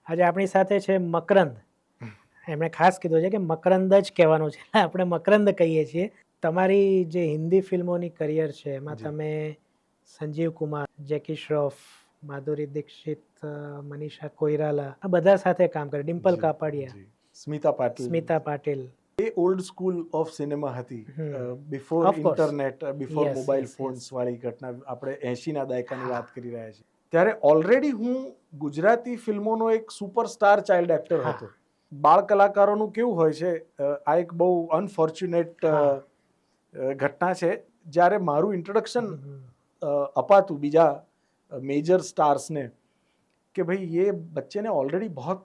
આજે આપણી સાથે છે મકરંદ. એમણે ખાસ કીધું છે કે મકરંદ જ કહેવાનું છે, આપણે મકરંદ કહીએ છીએ. તમારી જે હિન્દી ફિલ્મોની કરિયર છે એમાં તમે સંજીવ કુમાર, જેકી શ્રોફ, માધુરી દીક્ષિત, મનીષા કોઈરાલા આ બધા સાથે કામ કર્યું, ડિમ્પલ કાપડિયા, સ્મિતા પાટીલ. એ ઓલ્ડ સ્કૂલ ઓફ સિનેમા હતી, before internet, before mobile phones વાળી ઘટના. આપણે 80ના દાયકાની વાત કરી રહ્યા છીએ. ત્યારે ઓલરેડી હું ગુજરાતી ફિલ્મોનો એક સુપરસ્ટાર ચાઇલ્ડ એક્ટર હતો. બાળ કલાકારોનું કેવું હોય છે, આ એક બહુ અનફોર્ચ્યુનેટ ઘટના છે. જ્યારે મારું ઇન્ટ્રોડક્શન અપાતું બીજા मेजर स्टार्स ने कि भाई ये बच्चे ने ऑलरेडी बहुत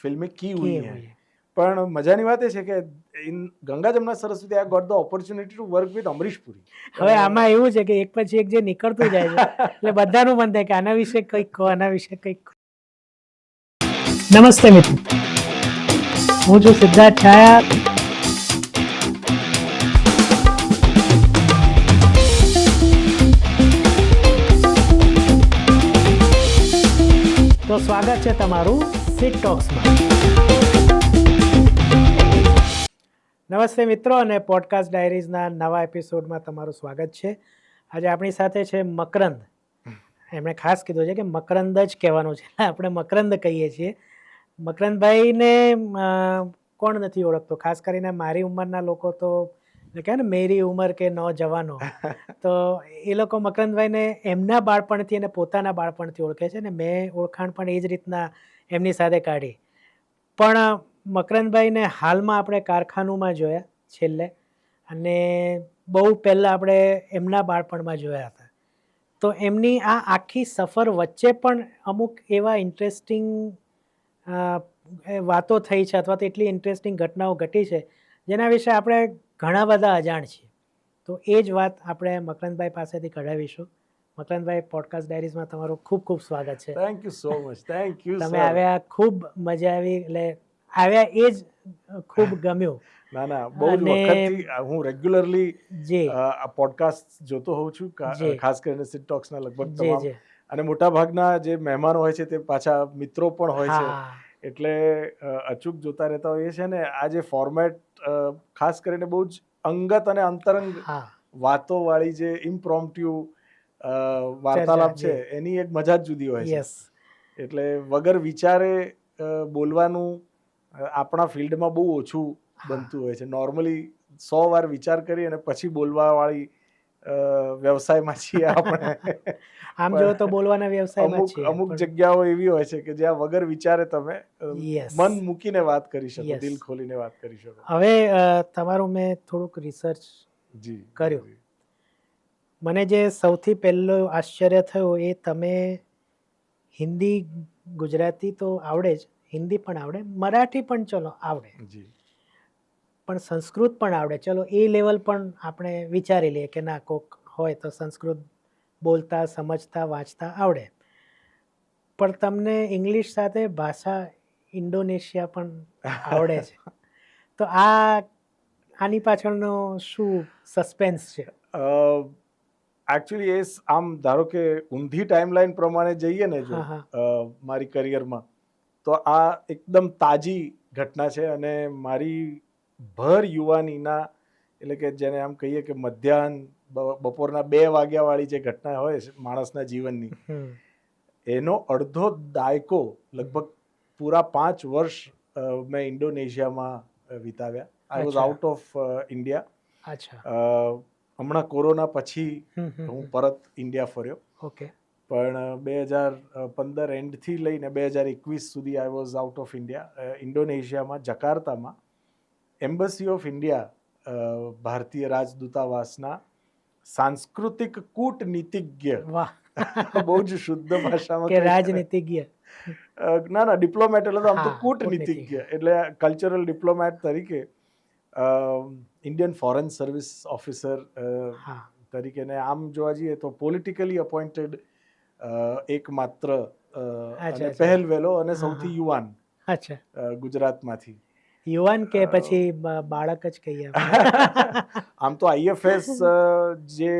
फिल्में की हुई हैं. પણ મજાની વાત એ છે કે in Ganga Jamuna Saraswati I got the opportunity to work with Amrish Puri. હવે આમાં એવું છે કે એક પછી એક જે નીકળતું જાય છે એટલે બધાનું મન થાય કે આના વિશે કંઈક કહો, આના વિશે કંઈક. નમસ્તે મિત્રો, હું છું સિદ્ધાર્થ છાયા. તો સ્વાગત છે તમારું સિટ ટોક્સમાં. નમસ્તે મિત્રો, અને પોડકાસ્ટ ડાયરીઝના નવા એપિસોડમાં તમારું સ્વાગત છે. આજે આપણી સાથે છે મકરંદ. એમણે ખાસ કીધું છે કે મકરંદ જ કહેવાનું છે, આપણે મકરંદ કહીએ છીએ. મકરંદભાઈને કોણ નથી ઓળખતો? ખાસ કરીને મારી ઉંમરના લોકો તો કહે ને મેરી ઉંમર કે નોજવાનો, તો એ લોકો મકરંદભાઈને એમના બાળપણથી અને પોતાના બાળપણથી ઓળખે છે. ને મેં ઓળખાણ પણ એ જ રીતના એમની સાથે કાઢી. પણ મકરંદભાઈને હાલમાં આપણે કારખાનુંમાં જોયા છેલ્લે, અને બહુ પહેલાં આપણે એમના બાળપણમાં જોયા હતા. તો એમની આ આખી સફર વચ્ચે પણ અમુક એવા ઇન્ટરેસ્ટિંગ વાતો થઈ છે, અથવા તો એટલી ઇન્ટરેસ્ટિંગ ઘટનાઓ ઘટી છે જેના વિશે આપણે ઘણા બધા અજાણ છીએ. તો એ જ વાત આપણે મકરંદભાઈ પાસેથી કઢાવીશું. મકરંદભાઈ, પોડકાસ્ટ ડાયરીઝમાં તમારું ખૂબ ખૂબ સ્વાગત છે. Thank you so much. Thank you. તમે આવ્યા, ખૂબ મજા આવી. એટલે આવ્યા એ જ ખૂબ ગમ્યું. ના ના, બહુ જ વખતથી હું રેગ્યુલરલી આ પોડકાસ્ટ જોતો હોઉં છું, ખાસ કરીને સિટ ટોક્સના લગભગ તમામ. અને મોટા ભાગના જે મહેમાનો હોય છે તે પાછા મિત્રો પણ હોય છે, એટલે અચૂક જોતા રહેતા હોઈએ છે. ને આ જે ફોર્મેટ ખાસ કરીને બહુ જ અંગત અને અંતરંગ વાતો વાળી જે ઇમ્પ્રોમ્પ્ટ્યુ વાર્તાલાપ છે એની એક મજા જ જુદી હોય છે. એટલે વગર વિચારે બોલવાનું આપણા ફિલ્ડમાં બહુ ઓછું બનતું હોય છે. નોર્મલી 100 વાર વિચાર કરી અને પછી બોલવા વાળી વ્યવસાયમાં છીએ આપણે. આમ જો તો બોલવાના વ્યવસાયમાં છીએ. અમુક જગ્યાઓ એવી હોય છે કે જ્યાં વગર વિચારે તમે મન મૂકીને વાત કરી શકો, દિલ ખોલીને વાત કરી શકો. હવે તમારું મેં થોડુંક રિસર્ચ કર્યું. મને જે સૌથી પહેલું આશ્ચર્ય થયું એ તમે હિન્દી, ગુજરાતી તો આવડે જ, હિન્દી પણ આવડે, મરાઠી પણ ચલો આવડે, પણ સંસ્કૃત પણ આવડે. ચલો એ લેવલ પણ આપણે વિચારી લઈએ કે ના, કોક હોય તો સંસ્કૃત બોલતા, સમજતા, વાંચતા આવડે. પણ તમને ઇંગ્લિશ સાથે ભાષા ઇન્ડોનેશિયા પણ આવડે છે. તો આની પાછળનો શું સસ્પેન્સ છે? એકચ્યુઅલી એ આમ ધારો કે ઊંધી ટાઈમલાઈન પ્રમાણે જઈએ ને જો મારી કરિયરમાં, તો આ એકદમ તાજી ઘટના છે. અને મારી ભર યુવાનીના, એટલે કે જેને આમ કહીએ કે મધ્યાહન, બપોરના 2 વાગ્યા વાળી જે ઘટના હોય માણસના જીવનની, એનો અડધો દાયકો, લગભગ પૂરા 5 વર્ષ મેં ઇન્ડોનેશિયામાં વિતાવ્યા. I was out of India. હમણાં કોરોના પછી હું પરત ઇન્ડિયા ફર્યો. પણ 2015 એન્ડથી લઈને 2021 સુધી I was out of India. ઇન્ડોનેશિયામાં, જકાર્તામાં એમ્બસી ઓફ ઇન્ડિયા, ભારતીય રાજદૂતાવાસના સાંસ્કૃતિક કૂટનીતિજ્ઞ, બહુ જ શુદ્ધ ભાષામાં, રાજનીતિજ્ઞ ના, ડિપ્લોમેટ, એટલે આમ તો કૂટનીતિજ્ઞ, એટલે કલ્ચરલ ડિપ્લોમેટ તરીકે, ઇન્ડિયન ફોરેન સર્વિસ ઓફિસર તરીકે, ને આમ જોવા જઈએ તો પોલિટિકલી અપોઇન્ટેડ એકમાત્ર અને પહેલવેલો અને સૌથી યુવાન ગુજરાતમાંથી. યુવાન કે પછી બાળક જ કહીએ? આમ તો IFS જે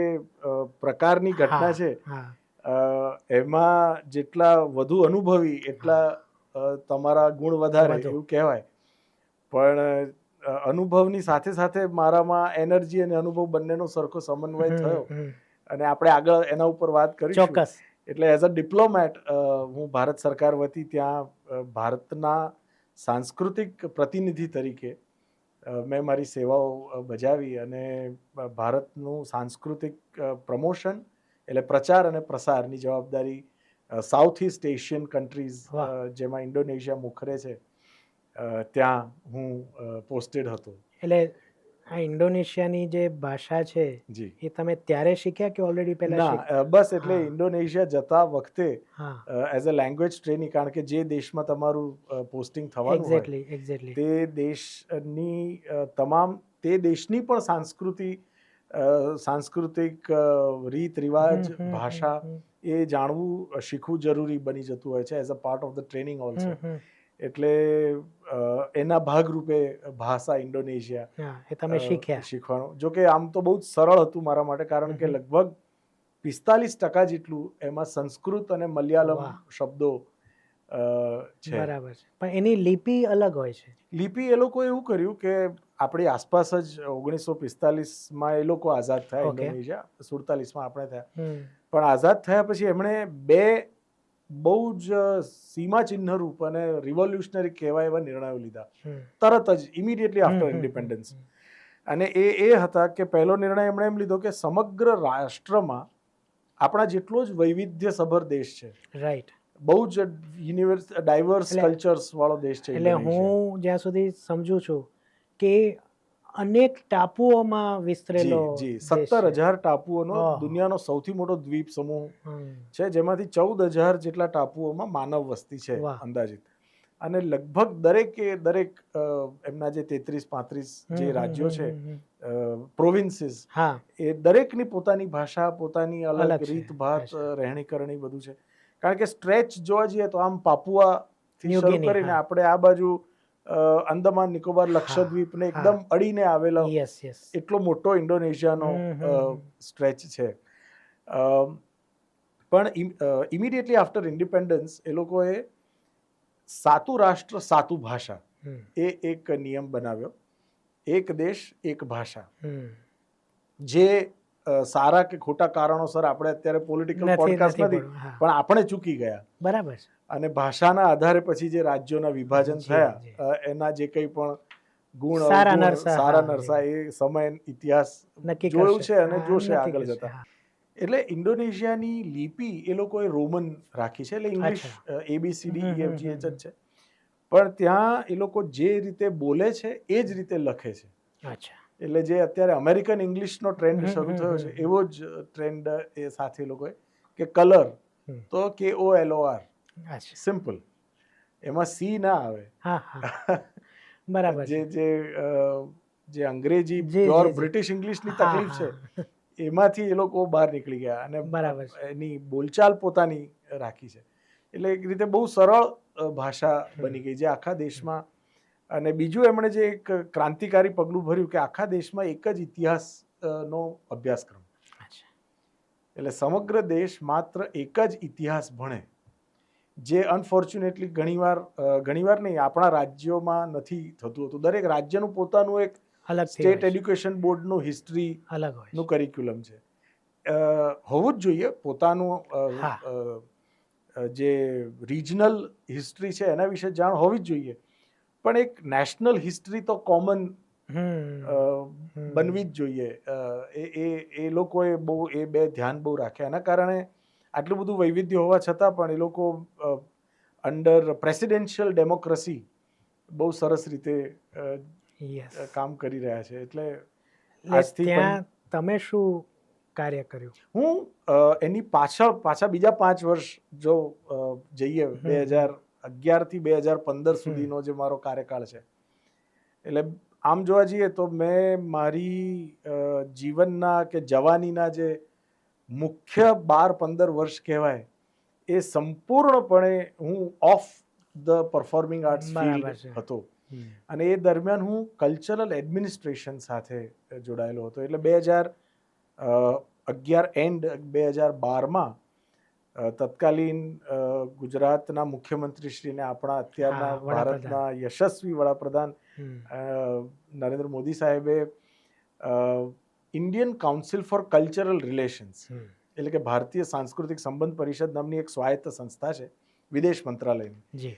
પ્રકારની ઘટના છે એમાં જેટલા વધુ અનુભવી એટલા તમારા ગુણ વધારે વધુ. એવું કહેવાય. પણ અનુભવની સાથે સાથે મારામાં એનર્જી અને અનુભવ બંનેનો સરખો સમન્વય થયો અને આપણે આગળ એના ઉપર વાત કરીશું. ચોક્કસ. એટલે એઝ અ ડિપ્લોમેટ હું ભારત સરકાર વતી ત્યાં ભારતના સાંસ્કૃતિક પ્રતિનિધિ તરીકે મેં મારી સેવાઓ બજાવી અને ભારતનું સાંસ્કૃતિક પ્રમોશન એટલે પ્રચાર અને પ્રસારની જવાબદારી સાઉથ ઇસ્ટ એશિયન કન્ટ્રીઝ જેમાં ઇન્ડોનેશિયા મોખરે છે ત્યાં હું પોસ્ટેડ હતો. એટલે આ ઇન્ડોનેશિયાની જે ભાષા છે જી એ તમે ત્યારે શીખ્યા કે ઓલરેડી પહેલા ના બસ એટલે ઇન્ડોનેશિયા જતા વખતે હા એઝ અ લેંગ્વેજ ટ્રેનિંગ, કારણ કે જે દેશમાં તમારું પોસ્ટિંગ થવાનું હોય એક્ઝેક્ટલી તે દેશની તમામ તે દેશની પણ સાંસ્કૃતિક રીત રિવાજ ભાષા એ જાણવું શીખવું જરૂરી બની જતું હોય છે as a part of the training also. એટલે એના ભાગરૂપે ભાષા ઇન્ડોનેશિયા એ તમે શીખ્યા. શીખવાનું, જો કે આમ તો બહુ જ સરળ હતું મારા માટે, કારણ કે લગભગ 45% જેટલું એમાં સંસ્કૃત અને મલયાલમ શબ્દો છે. બરાબર છે, પણ એની લિપિ અલગ હોય છે. લિપિ એ લોકો એવું કર્યું કે આપણી આસપાસ જ 1945માં એ લોકો આઝાદ થયા, ઇન્ડોનેશિયા 47માં આપણે થયા, પણ આઝાદ થયા પછી એમણે બે બહુ જ સીમા ચિહ્ન રૂપ અને રિવોલ્યુશનરી કહેવાય એવા નિર્ણયો લીધા તરત જ ઇમિડિયેટલી આફ્ટર ઇન્ડિપેન્ડન્સ. અને એ હતા કે પહેલો નિર્ણય એમણે એમ લીધો કે સમગ્ર રાષ્ટ્રમાં આપણા જેટલો જ વૈવિધ્યસભર દેશ છે, રાઈટ, બહુ જ ડાયવર્સ કલ્ચર્સ વાળો દેશ છે. એટલે હું જ્યાં સુધી સમજુ છું કે અનેક ટાપુઓમાં વિસ્તરેલો 17,000 ટાપુઓનો દુનિયાનો સૌથી મોટો દ્વીપ સમૂહ છે, જેમાંથી 14,000 જેટલા ટાપુઓમાં માનવ વસ્તી છે અંદાજિત. અને લગભગ દરેક એમના જે 33-35 જે રાજ્યો છે, પ્રોવિન્સીસ, એ દરેકની પોતાની ભાષા, પોતાની અલગ રીતભાત, રહેણી કરણી બધું છે. કારણ કે સ્ટ્રેચ જોવા જઈએ તો આમ પાપુઆથી શરૂ કરીને આપણે આ બાજુ અંદમાન નિકોબાર લક્ષદ્વીપ ને એકદમ અડીને આવેલો એટલો મોટો ઇન્ડોનેશિયાનો સ્ટ્રેચ છે. પણ ઇમિડિયેટલી આફ્ટર ઇન્ડિપેન્ડન્સ એ લોકોએ સાતું રાષ્ટ્ર સાતું ભાષા એ એક નિયમ બનાવ્યો, એક દેશ એક ભાષા. જે સારા કે ખોટા કારણોસર આપણે અત્યારે પોલિટિકલ પોડકાસ્ટ નથી, પણ આપણે ચૂકી ગયા. બરાબર. અને ભાષાના આધારે પછી જે રાજ્યોના વિભાજન થયા, એના જે કંઈ પણ ગુણ સારા નરસા એ સમય ઇતિહાસ જોયું છે અને જોશે આગળ જતા. એટલે ઇન્ડોનેશિયાની લિપિ એ લોકોએ રોમન રાખી છે, એટલે ઇંગ્લિશ ABCDEFGH જ છે, પણ ત્યાં એ લોકો જે રીતે બોલે છે એ જ રીતે લખે છે. એટલે જે અત્યારે અમેરિકન ઇંગ્લિશનો ટ્રેન્ડ શરૂ થયો છે એવો જ ટ્રેન્ડ એ સાથે લોકોએ કે કલર તો KOLOR, સિમ્પલ, એમાં સી ના આવે. બરાબર. જે અંગ્રેજી પ્યોર બ્રિટિશ ઇંગ્લિશની તકલીફ છે એમાંથી એ લોકો બહાર નીકળી ગયા અને એની બોલચાલ પોતાની રાખી છે. એટલે એક રીતે બહુ સરળ ભાષા બની ગઈ જે આખા દેશમાં. અને બીજું એમણે જે એક ક્રાંતિકારી પગલું ભર્યું કે આખા દેશમાં એક જ ઇતિહાસનો અભ્યાસક્રમ, એટલે સમગ્ર દેશ માત્ર એક જ ઇતિહાસ ભણે, જે અનફોર્ચ્યુનેટલી ઘણીવાર નહીં, આપણા રાજ્યોમાં નથી થતું હતું. દરેક રાજ્યનું પોતાનું એક સ્ટેટ એડ્યુકેશન બોર્ડનું હિસ્ટ્રીનું કરિક્યુલમ છે, હોવું જ જોઈએ. પોતાનું જે રિજનલ હિસ્ટ્રી છે એના વિશે જાણ હોવી જ જોઈએ, પણ એક નેશનલ હિસ્ટ્રી તો કોમન બનવી જ જોઈએ. એ લોકોએ બહુ એ બે ધ્યાન બહુ રાખ્યા. એના કારણે આટલું બધું વૈવિધ્ય હોવા છતાં પણ એ લોકો અંડર પ્રેસિડેન્શિયલ ડેમોક્રેસી બહુ સરસ રીતે કામ કરી રહ્યા છે. એટલે આજથી ત્યાં તમે શું કાર્ય કર્યું? હું એની પાછા બીજા 5 વર્ષ જો જઈએ, 2011 થી 2015 સુધીનો જે મારો કાર્યકાળ છે, એટલે આમ જોવા જઈએ તો મેં મારી જીવનના કે જવાનીના જે મુખ્ય 12-15 વર્ષ કહેવાય એ સંપૂર્ણપણે હું of the performing arts field હતો. અને એ દરમિયાન હું કલ્ચરલ એડમિનિસ્ટ્રેશન સાથે જોડાયેલો હતો. એટલે 2011 એન્ડ 2012માં તત્કાલીન ગુજરાતના મુખ્યમંત્રીશ્રીને આપણા અત્યારના ભારતના યશસ્વી વડાપ્રધાન નરેન્દ્ર મોદી સાહેબે Indian council four cultural relations એટલે કે ભારતીય સાંસ્કૃતિક સંબંધ પરિષદ નામની એક સ્વાયત્ત સંસ્થા છે વિદેશ મંત્રાલયની,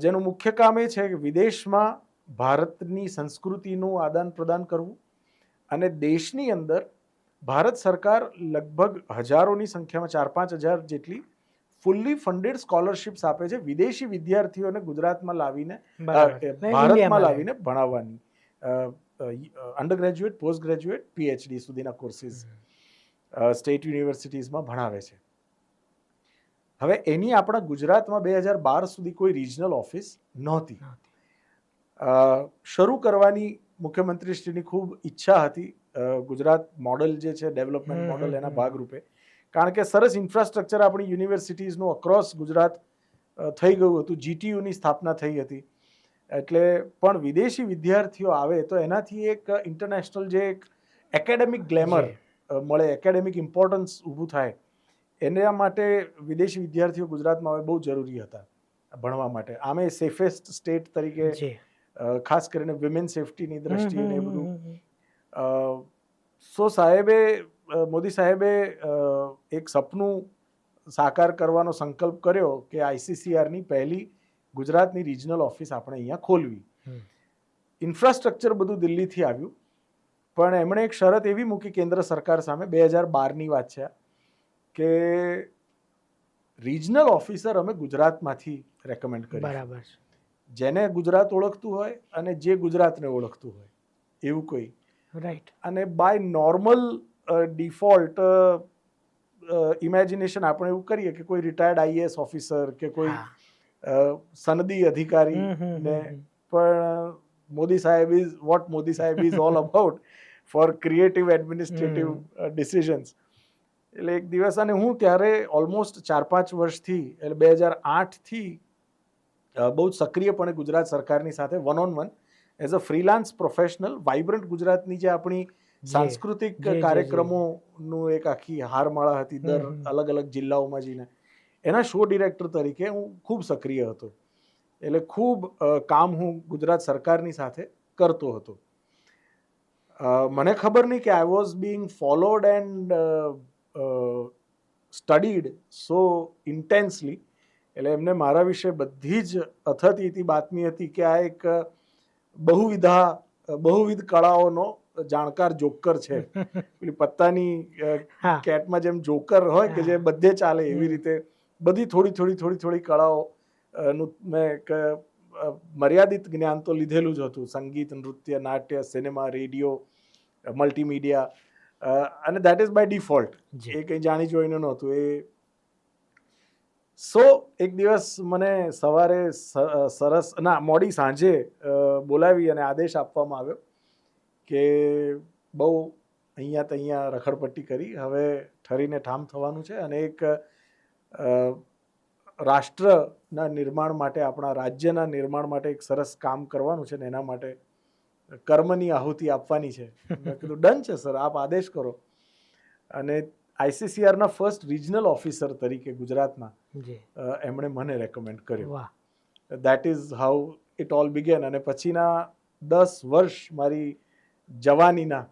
જેનું મુખ્ય કામ એ છે કે વિદેશમાં ભારતની સંસ્કૃતિનું આદાન પ્રદાન કરવું અને દેશની અંદર ભારત સરકાર લગભગ હજારોની સંખ્યામાં 4-5 હજાર જેટલી ફુલ્લી ફંડેડ સ્કોલરશિપ્સ આપે છે વિદેશી વિદ્યાર્થીઓને ગુજરાતમાં લાવીને ભારતમાં લાવીને ભણાવવાની, undergraduate, postgraduate, PhD સુધીના કોર્સિસ સ્ટેટ યુનિવર્સિટીઝમાં ભણાવે છે. હવે એની આપણા ગુજરાતમાં 2012 સુધી કોઈ રિજનલ ઓફિસ નહોતી. શરૂ કરવાની મુખ્યમંત્રીશ્રીની ખૂબ ઈચ્છા હતી. ગુજરાત મોડલ જે છે ડેવલપમેન્ટ મોડલ એના ભાગરૂપે, કારણ કે સરસ ઇન્ફ્રાસ્ટ્રક્ચર આપણી યુનિવર્સિટીઝનું અક્રોસ ગુજરાત થઈ ગયું હતું, GTUની સ્થાપના થઈ હતી. એટલે પણ વિદેશી વિદ્યાર્થીઓ આવે તો એનાથી એક ઇન્ટરનેશનલ જે એક એકેડેમિક ગ્લેમર મળે, એકેડેમિક ઇમ્પોર્ટન્સ ઊભું થાય, એના માટે વિદેશી વિદ્યાર્થીઓ ગુજરાતમાં આવે બહુ જરૂરી હતા ભણવા માટે. આમે સેફેસ્ટ સ્ટેટ તરીકે ખાસ કરીને વિમેન સેફટીની દ્રષ્ટિએ એ બધું. મોદી સાહેબે એક સપનું સાકાર કરવાનો સંકલ્પ કર્યો કે ICCRની પહેલી ગુજરાતની રિજનલ ઓફિસ આપણે અહીંયા ખોલવી. ઇન્ફ્રાસ્ટ્રક્ચર બધું દિલ્હીથી આવ્યું, પણ એમણે એક શરત એવી મૂકી કેન્દ્ર સરકાર સામે, 2012ની વાત છે, કે રિજનલ ઓફિસર અમે ગુજરાતમાંથી રેકમેન્ડ કરીએ. બરાબર. જેને ગુજરાત ઓળખતું હોય અને જે ગુજરાતને ઓળખતું હોય એવું કોઈ. રાઈટ. અને બાય નોર્મલ ડિફોલ્ટ ઇમેજિનેશન આપણે એવું કરીએ કે કોઈ રિટાયર્ડ IAS ઓફિસર કે કોઈ સનદી અધિકારી ને, પણ મોદી સાહેબ is all about for creative administrative decisions. એટલે એક દિવસ, અને હું ત્યારે ઓલમોસ્ટ 4-5 વર્ષથી એટલે 2008થી બહુ જ સક્રિયપણે ગુજરાત સરકારની સાથે one as a freelance professional vibrant ગુજરાતની જે આપણી સાંસ્કૃતિક કાર્યક્રમોનું એક આખી હારમાળા હતી દર અલગ અલગ જિલ્લાઓમાં જઈને, એના શો ડિરેક્ટર તરીકે હું ખૂબ સક્રિય હતો. એટલે ખૂબ કામ હું ગુજરાત સરકારની સાથે કરતો હતો. મને ખબર નહીં કે I was being followed and studied so intensely. એટલે એમને મારા વિશે બધી જ અથતી બાતમી હતી કે આ એક બહુવિધ કળાઓનો જાણકાર જોકર છે. પેલી પત્તાની કેટમાં જેમ જોકર હોય કે જે બધે ચાલે, એવી રીતે બધી થોડી કળાઓ નું મેં મર્યાદિત જ્ઞાન તો લીધેલું જ હતું. સંગીત, નૃત્ય, નાટ્ય, સિનેમા, રેડિયો, મલ્ટીમીડિયા, અને દેટ ઇઝ બાય ડિફોલ્ટ. એ કંઈ જાણી જોઈને નહોતું એ. એક દિવસ મને સવારે મોડી સાંજે બોલાવી અને આદેશ આપવામાં આવ્યો કે બહુ અહીંયા રખડપટ્ટી કરી, હવે ઠરીને ઠામ થવાનું છે અને એક રાષ્ટ્રના નિર્માણ માટે, આપણા રાજ્યના નિર્માણ માટે એક સરસ કામ કરવાનું છે ને એના માટે કર્મની આહુતિ આપવાની છે. મેં કીધું ડન છે સર, આપ આદેશ કરો. અને ICCRના ફર્સ્ટ રિજનલ ઓફિસર તરીકે ગુજરાતના એમણે મને રેકમેન્ડ કર્યો. That is how it all began. અને પછીના 10 વર્ષ મારી જવાનીના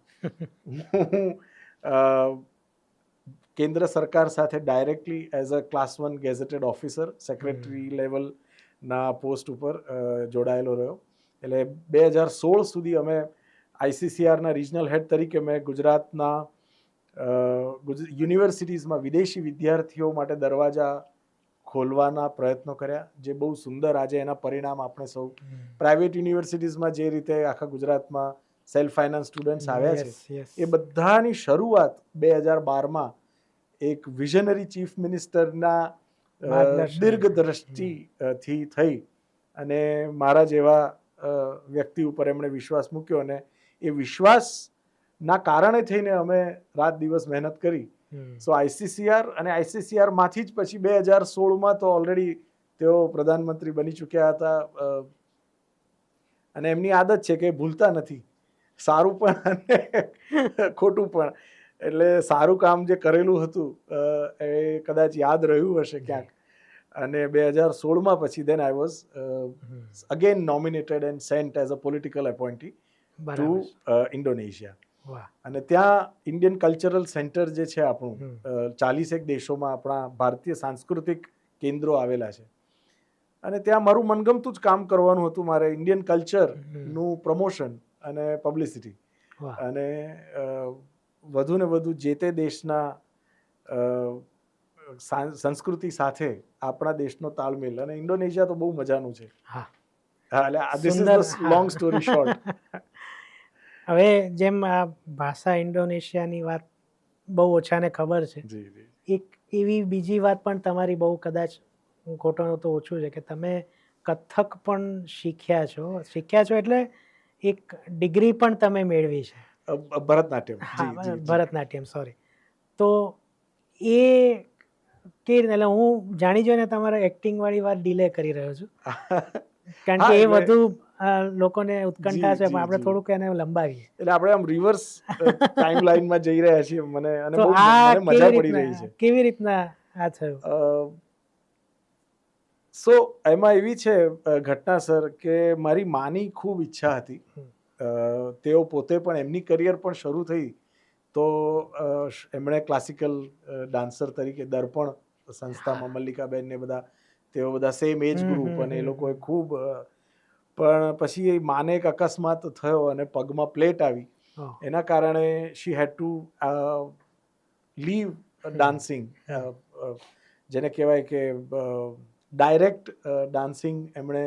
કેન્દ્ર સરકાર સાથે directly as a class 1 gazetted officer secretary લેવલના પોસ્ટ ઉપર જોડાયેલો રહ્યો. એટલે 2016 સુધી અમે ICCRના રિજનલ હેડ તરીકે મેં ગુજરાતના યુનિવર્સિટીઝમાં વિદેશી વિદ્યાર્થીઓ માટે દરવાજા ખોલવાના પ્રયત્નો કર્યા, જે બહુ સુંદર આજે એના પરિણામ આપણે સૌ પ્રાઇવેટ યુનિવર્સિટીઝમાં જે રીતે આખા ગુજરાતમાં સેલ્ફ ફાઇનાન્સ સ્ટુડન્ટ્સ આવ્યા છે, એ બધાની શરૂઆત 2012માં એક વિઝનરી ચીફ મિનિસ્ટરના દીર્ઘદ્રષ્ટિથી થઈ. અને મારા જેવા વ્યક્તિ ઉપર એમણે વિશ્વાસ મૂક્યો અને એ વિશ્વાસના કારણે થઈને અમે રાત દિવસ મહેનત કરી. સો ICCR અને ICCR માંથી જ પછી 2016માં તો ઓલરેડી તેઓ પ્રધાનમંત્રી બની ચૂક્યા હતા. અને એમની આદત છે કે ભૂલતા નથી, સારું પણ અને ખોટું પણ. એટલે સારું કામ જે કરેલું હતું એ કદાચ યાદ રહ્યું હશે ક્યાંક. અને 2016માં પછી then I was again nominated and sent as a political appointee to Indonesia. અને ત્યાં ઇન્ડિયન કલ્ચરલ સેન્ટર જે છે આપણું 40 દેશોમાં આપણા ભારતીય સાંસ્કૃતિક કેન્દ્રો આવેલા છે. અને ત્યાં મારું મનગમતું જ કામ કરવાનું હતું મારે, ઇન્ડિયન કલ્ચરનું પ્રમોશન અને પબ્લિસિટી. અને વધુ ને વધુ જે તે દેશના સંસ્કૃતિ સાથે આપણા દેશનો તાલમેલ. અને ઇન્ડોનેશિયા તો બહુ મજાનું છે. એટલે this is the long story short. હવે જેમ આ ભાષા ઇન્ડોનેશિયાની વાત બહુ ઓછાને ખબર છે, એક એવી બીજી વાત પણ તમારી બહુ કદાચ ખોટો તો ઓછું છે કે તમે કથક પણ શીખ્યા છો એટલે એક ડિગ્રી પણ તમે મેળવી છે, ભરતનાટ્યમ. ભરતનાટ્યમ, સોરી. તો એ કેવી રીતે, એટલે હું જાણી જોઈને તમારા એક્ટિંગ વાળી વાત ડિલે કરી રહ્યો છું કારણ કે એ વધુ લોકોને ઉત્કંઠા છે, પણ આપણે થોડુંક એને લંબાવીએ. એટલે આપણે આમ રિવર્સ ટાઈમલાઈનમાં જઈ રહ્યા છીએ. મને બહુ મજા પડી રહી છે. કેવી રીતના આ થયું? સો એમાં એવી છે ઘટના સર કે મારી માની ખૂબ ઈચ્છા હતી. તેઓ પોતે પણ એમની કરિયર પણ શરૂ થઈ તો એમણે ક્લાસિકલ ડાન્સર તરીકે દર્પણ સંસ્થામાં મલ્લિકાબેન ને બધા, તેઓ બધા સેમ એજ ગ્રુપ, અને એ લોકોએ ખૂબ, પણ પછી એ માને એક અકસ્માત થયો અને પગમાં પ્લેટ આવી. એના કારણે શી હેડ ટુ લીવ ડાન્સિંગ, જેને કહેવાય કે ડાયરેક્ટ ડાન્સિંગ એમણે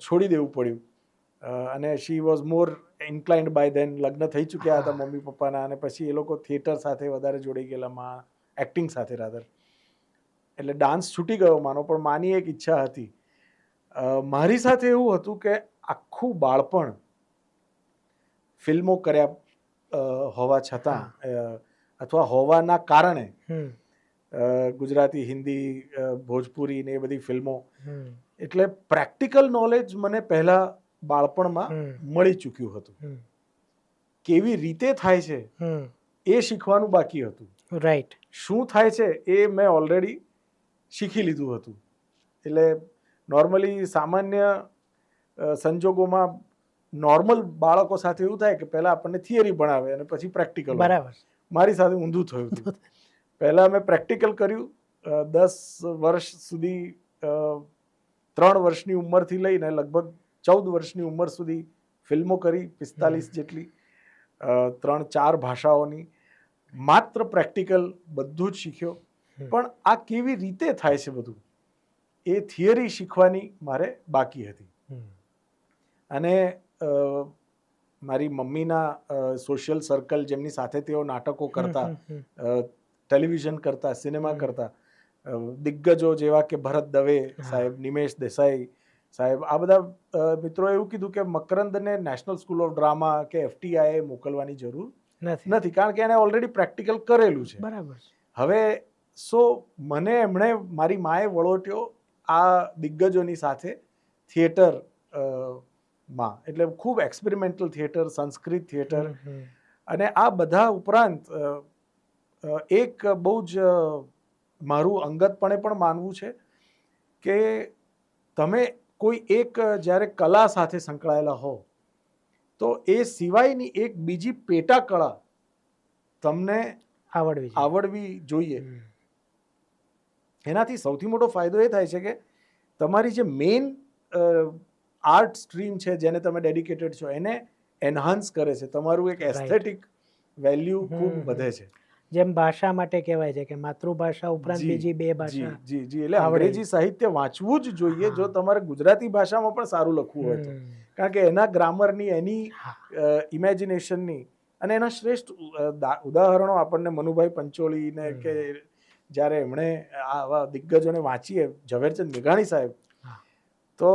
છોડી દેવું પડ્યું. અને she was more inclined by then. લગ્ન થઈ ચૂક્યા હતા મમ્મી પપ્પાના, અને પછી એ લોકો થિયેટર સાથે વધારે જોડાઈ ગયેલા, માં એક્ટિંગ સાથે રાધર. એટલે ડાન્સ છૂટી ગયો માનો, પણ માની એક ઈચ્છા હતી. મારી સાથે એવું હતું કે આખું બાળપણ ફિલ્મો કર્યા હોવા છતાં, અથવા હોવાના કારણે, ગુજરાતી, હિન્દી, ભોજપુરી ને એ બધી ફિલ્મો, એટલે પ્રેક્ટિકલ નોલેજ મને પહેલા બાળપણમાં મળી ચૂક્યું હતું. કેવી રીતે થાય છે એ શીખવાનું બાકી હતું. રાઈટ. શું થાય છે એ મેં ઓલરેડી શીખી લીધું હતું. એટલે નોર્મલી સામાન્ય સંજોગોમાં નોર્મલ બાળકો સાથે એવું થાય કે પહેલા આપણને થિયરી ભણાવે અને પછી પ્રેક્ટિકલ. બરાબર. મારી સાથે ઊંધું થયું હતું. પહેલા મેં પ્રેક્ટિકલ કર્યું 10 વર્ષ સુધી, 3 વર્ષની ઉંમરથી લઈને લગભગ 14 વર્ષની ઉંમર સુધી ફિલ્મો કરી, 45 જેટલી, 3-4 ભાષાઓની. માત્ર પ્રેક્ટિકલ બધું જ શીખ્યો. પણ આ કેવી રીતે થાય છે બધું, એ થિયરી શીખવાની મારે બાકી હતી. અને મારી મમ્મીના સોશિયલ સર્કલ, જેમની સાથે તેઓ નાટકો કરતા, ટેલિવિઝન કરતા, સિનેમા કરતા, દિગ્ગજો જેવા કે ભરત દવે સાહેબ, નિમેશ દેસાઈ સાહેબ, આ બધા મિત્રોએ એવું કીધું કે મકરંદને નેશનલ સ્કૂલ ઓફ ડ્રામા કે FTI મોકલવાની જરૂર નથી, કારણ કે એને ઓલરેડી પ્રેક્ટિકલ કરેલું છે. બરાબર. હવે મને એમણે, મારી માએ વળોટ્યો આ દિગ્ગજોની સાથે થિયેટર માં, એટલે ખૂબ એક્સપેરિમેન્ટલ થિયેટર, સંસ્કૃત થિયેટર. અને આ બધા ઉપરાંત એક બહુ જ મારું અંગતપણે પણ માનવું છે કે તમે કોઈ એક જ્યારે કલા સાથે સંકળાયેલા હો તો એ સિવાયની એક બીજી પેટા કળા તમને આવડવી જોઈએ. એનાથી સૌથી મોટો ફાયદો એ થાય છે કે તમારી જે મેઇન આર્ટ સ્ટ્રીમ છે, જેને તમે ડેડિકેટેડ છો, એને એન્હાન્સ કરે છે. તમારું એક એસ્થેટિક વેલ્યુ ખૂબ વધે છે. જેમ ભાષા માટે કહેવાય છે કે માતૃભાષા ઉપરાંત બીજી 2 ભાષા. જી. એટલે અંગ્રેજી સાહિત્ય વાંચવું જ જોઈએ જો તમારે ગુજરાતી ભાષામાં પણ સારું લખવું હોય તો, કારણ કે એના ગ્રામરની, એની ઇમેજિનેશનની, અને એના શ્રેષ્ઠ ઉદાહરણો આપણને મનુભાઈ પંચોળીને, કે જ્યારે એમણે આવા દિગ્ગજોને વાંચીએ, ઝવેરચંદ મેઘાણી સાહેબ, તો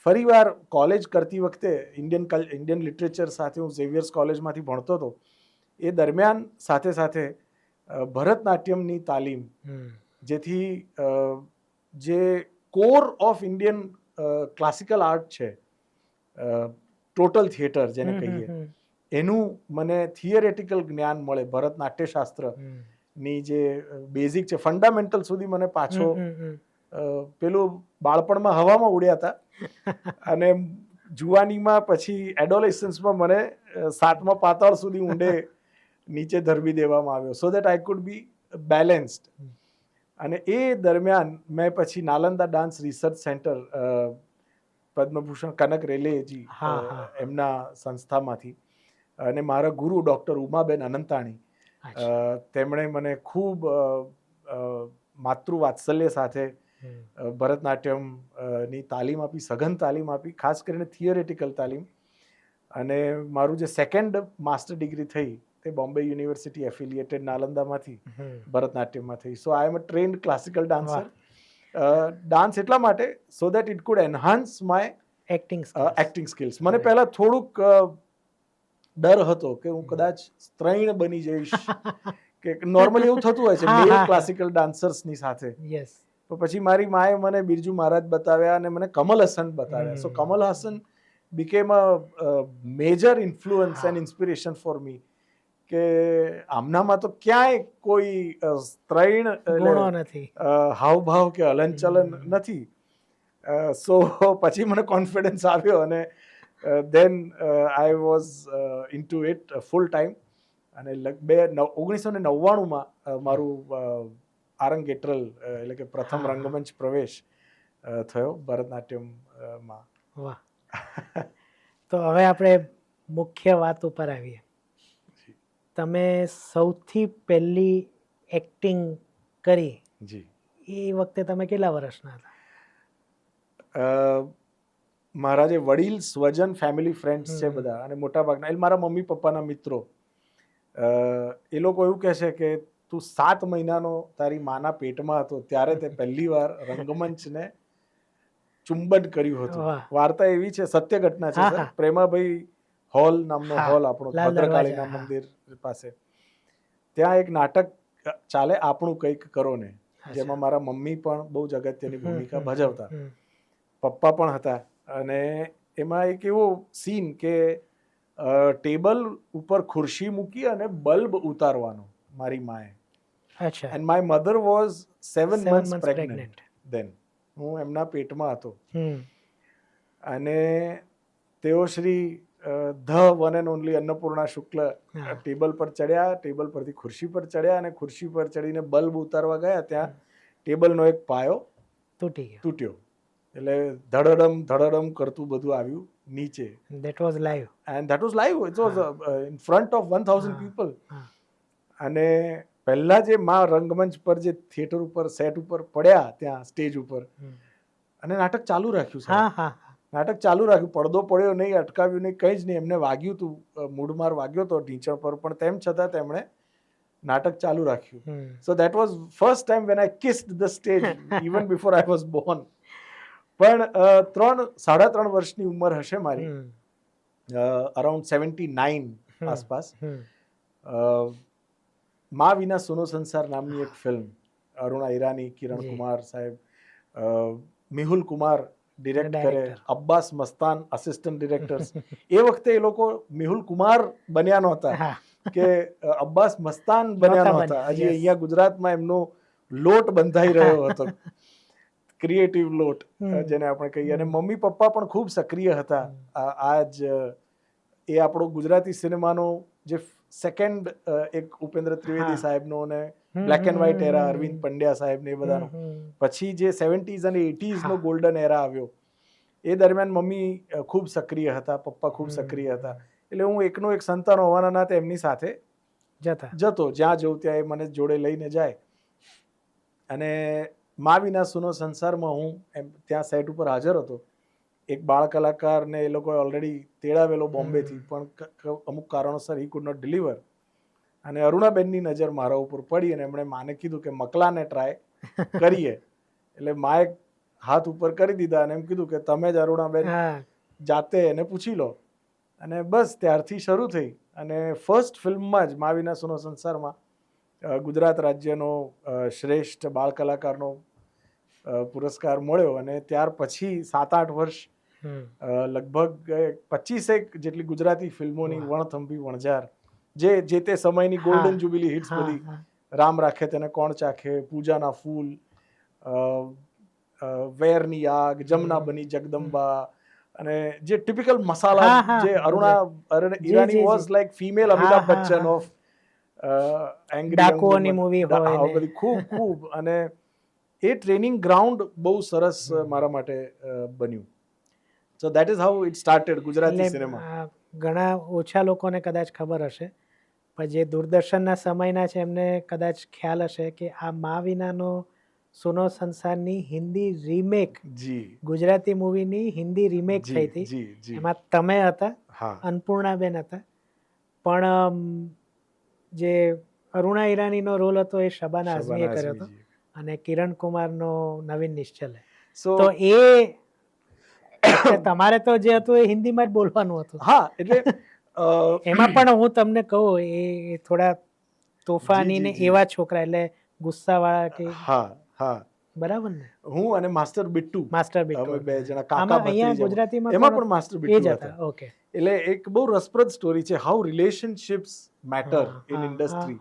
ફરીવાર કોલેજ કરતી વખતે ઇન્ડિયન લિટરેચર સાથે હું ઝેવિયર્સ કોલેજમાંથી ભણતો હતો. એ દરમિયાન સાથે સાથે ભરતનાટ્યમની તાલીમ, જેથી જે core of Indian classical art છે ટોટલ થિયેટર જેને કહીએ એનું મને થિયરેટિકલ જ્ઞાન મળે, ભરતનાટ્યશાસ્ત્ર ની જે બેઝિક છે, ફંડામેન્ટલ સુધી મને પાછો પેલું બાળપણમાં હવામાં ઉડ્યા હતા અને જુવાનીમાં પછી એડોલેસન્સમાં મને 7મા પાતાળ સુધી ઊંડે નીચે ધરવી દેવામાં આવ્યો, so that I could be balanced. અને એ દરમિયાન મેં પછી Nalanda dance research centre, Padmabhushan Kanak રેલેજી એમના સંસ્થામાંથી, અને મારા ગુરુ ડૉક્ટર ઉમાબેન અનંતાણી, તેમણે મને ખૂબ માતૃવાત્સલ્ય સાથે ભરતનાટ્યમ ની તાલીમ આપી, સઘન તાલીમ આપી, ખાસ કરીને થિયરેટિકલ તાલીમ. અને મારું જે સેકન્ડ માસ્ટર ડિગ્રી થઈ તે બોમ્બે યુનિવર્સિટી એફિલિએટેડ નાલંદામાંથી ભરતનાટ્યમમાં થઈ. સો આઈ એમ અ ટ્રેન્ડ ક્લાસિકલ ડાન્સર. ડાન્સ એટલા માટે so that it could enhance my acting skills. મને પહેલા થોડુંક ડર હતો કે હું કદાચ સ્ત્રૈણ બની જઈશ, કે નોર્મલી એવું થતું હોય છે મેલ ક્લાસિકલ ડાન્સર્સની સાથે. તો પછી મારી માએ મને બિરજુ મહારાજ બતાવ્યા અને મને કમલ હસન બતાવ્યા. સો Kamal Hasan became a major influence and inspiration for me, કે આમનામાં તો ક્યાંય કોઈ સ્ત્રૈણ હાવભાવ કે હલનચલન નથી. સો પછી મને કોન્ફિડન્સ આવ્યો અને then I was into it full time. અને 1999માં મારું આરંગેટ્રલ એટલે કે પ્રથમ રંગમંચ પ્રવેશ થયો ભરતનાટ્યમમાં. વાહ. તો હવે આપણે મુખ્ય વાત ઉપર આવીએ. તમે સૌથી પહેલી એક્ટિંગ કરી એ વખતે તમે કેટલા વર્ષના હતા? મારા જે વડીલ સ્વજન ફેમિલી ફ્રેન્ડ્સ છે બધા, અને મોટા ભાગના એટલે મારા મમ્મી પપ્પાના મિત્રો, એ લોકો એવું કહે છે કે તું 7 મહિનાનો તારી માના પેટમાં હતો ત્યારે તે પહેલી વાર રંગમંચને ચુંબન કર્યું હતું. વાર્તા એવી છે, સત્ય ઘટના છે સર. પ્રેમાભાઈ હોલ નામનો હોલ આપણો ભદ્રકાળીના મંદિર પાસે, ત્યાં એક નાટક ચાલે, આપણું કંઈક કરો ને, જેમાં મારા મમ્મી પણ બહુ જ અગત્યની ભૂમિકા ભજવતા, પપ્પા પણ હતા. અને એમાં એક એવો સીન કે ટેબલ ઉપર ખુરશી મૂકી અને બલ્બ ઉતારવાનો મારી માએ. And my mother was 7 months pregnant then. હું એમના પેટમાં હતો અને તેઓ Shri the one and only Annapurna Shukla table પર ચડ્યા, ટેબલ પરથી ખુરશી પર ચડ્યા અને ખુરશી પર ચડીને બલ્બ ઉતારવા ગયા, ત્યાં ટેબલનો એક પાયો તૂટ્યો. એટલે ધડડમ કરતું બધું આવ્યું નીચે. That was live. And that was live. It was in front of 1000 people. અને પહેલા જે માં રંગમંચ પર જે થિયેટર ઉપર સેટ ઉપર પડ્યા, ત્યાં સ્ટેજ ઉપર, અને નાટક ચાલુ રાખ્યું છે. નાટક ચાલુ રાખ્યું, પડદો પડ્યો નહીં, અટકાવ્યું નહીં, કંઈ જ નહીં. એમને વાગ્યું હતું, મૂઢમાર વાગ્યો હતો ઢીંચણ પર, પણ તેમ છતાં તેમણે નાટક ચાલુ રાખ્યું. So that was first time when I kissed the stage even before I was Born. પણ 3.5 વર્ષની ઉંમર હશે મારી, અરાઉન્ડ 79 આસપાસ, મા વિના સુનો સંસાર નામની એક ફિલ્મ, અરુણા ઈરાની, કિરણ કુમાર સાહેબ, મેહુલ કુમાર ડિરેક્ટ કરે, અબ્બાસ મસ્તાન અસિસ્ટન્ટ ડિરેક્ટર્સ. એ વખતે એ લોકો મેહુલ કુમાર બન્યા નહોતા કે અબ્બાસ મસ્તાન બન્યા નહોતા. હજી અહીંયા ગુજરાતમાં એમનો લોટ બંધાઈ રહ્યો હતો, ક્રિએટિવ લોટ જેને આપણે કહીએ. અને મમ્મી પપ્પા પણ ખૂબ સક્રિય હતા. આજ એ આપણો ગુજરાતી સિનેમાનો જે સેકન્ડ એક ઉપેન્દ્ર ત્રિવેદી સાહેબનો અને બ્લેક એન્ડ વ્હાઇટ એરા, અરવિંદ પંડ્યા સાહેબ ને એ બધાનો, પછી જે 70s અને 80s નો ગોલ્ડન એરા આવ્યો, એ દરમિયાન મમ્મી ખૂબ સક્રિય હતા, પપ્પા ખૂબ સક્રિય હતા. એટલે હું એકનો એક સંતાન હોવાના નાતે એમની સાથે જતો, જ્યાં જઉં ત્યાં એ મને જોડે લઈને જાય. અને મા વિના સુનો સંસારમાં હું એમ ત્યાં સેટ ઉપર હાજર હતો. એક બાળ કલાકારને એ લોકોએ ઓલરેડી તેડાવેલો બોમ્બેથી, પણ અમુક કારણોસર હી કુડ નોટ ડિલિવર. અને અરુણાબેનની નજર મારા ઉપર પડી અને એમણે માને કીધું કે મકલાને ટ્રાય કરીએ. એટલે માએ હાથ ઉપર કરી દીધા અને એમ કીધું કે તમે જ અરુણાબેન જાતે એને પૂછી લો. અને બસ ત્યારથી શરૂ થઈ. અને ફર્સ્ટ ફિલ્મમાં જ મા વિના સુનો સંસારમાં ગુજરાત રાજ્યનો શ્રેષ્ઠ બાળ કલાકારનો પુરસ્કાર મળ્યો. અને ત્યાર પછી 7-8 વર્ષ લગભગ 25 જેટલી ગુજરાતી ફિલ્મોની વાહ. વણથંભી વણઝાર, જે તે સમયની ગોલ્ડન જ્યુબિલી હિટ્સ બધી, રામ રાખે તેને કોણ ચાખે, પૂજાના ફૂલ, વેરની આગ, જમના બની જગદંબા, અને જે ટિપિકલ મસાલા, જે Aruna Irani was like female Amitabh Bachchan of angry ડાકુઓની મૂવી હોય ને. બધી ખૂબ અને એ ટ્રેનિંગ ગ્રાઉન્ડ બહુ સરસ મારા માટે બન્યું. સો that is how it started Gujarati cinema. ઘણા ઓછા લોકોને કદાચ ખબર હશે, પણ જે દૂરદર્શનના સમયના છે એમને કદાચ ખ્યાલ હશે કે આ મા વિનાનો સુનો સંસારની હિન્દી રીમેક, જી, ગુજરાતી મૂવીની હિન્દી રીમેક થઈ હતી. જી, એમાં તમે હતા, હા, અન્નપૂર્ણાબેન હતા, પણ જે અરુણા ઈરાનીનો રોલ હતો એ શબાના આઝમીએ કર્યો હતો, અને કિરણ કુમારનો નવીન નિશ્ચલે. તો એ તમારે તો જે હતું એ હિન્દીમાં જ બોલવાનું હતું. હા, એટલે એમાં પણ હું તમને કહું, એ થોડા તોફાની ને એવા છોકરા, એટલે ગુસ્સાવાળા કે. હા, બરાબર ને? હું અને માસ્ટર બિટ્ટુ, અમે બે જણા કાકા અહીંયા ભત્રીજા. ગુજરાતીમાં એમાં પણ માસ્ટર બિટ્ટુ હતા. ઓકે. એટલે એક બહુ રસપ્રદ સ્ટોરી છે, how relationships matter in industry.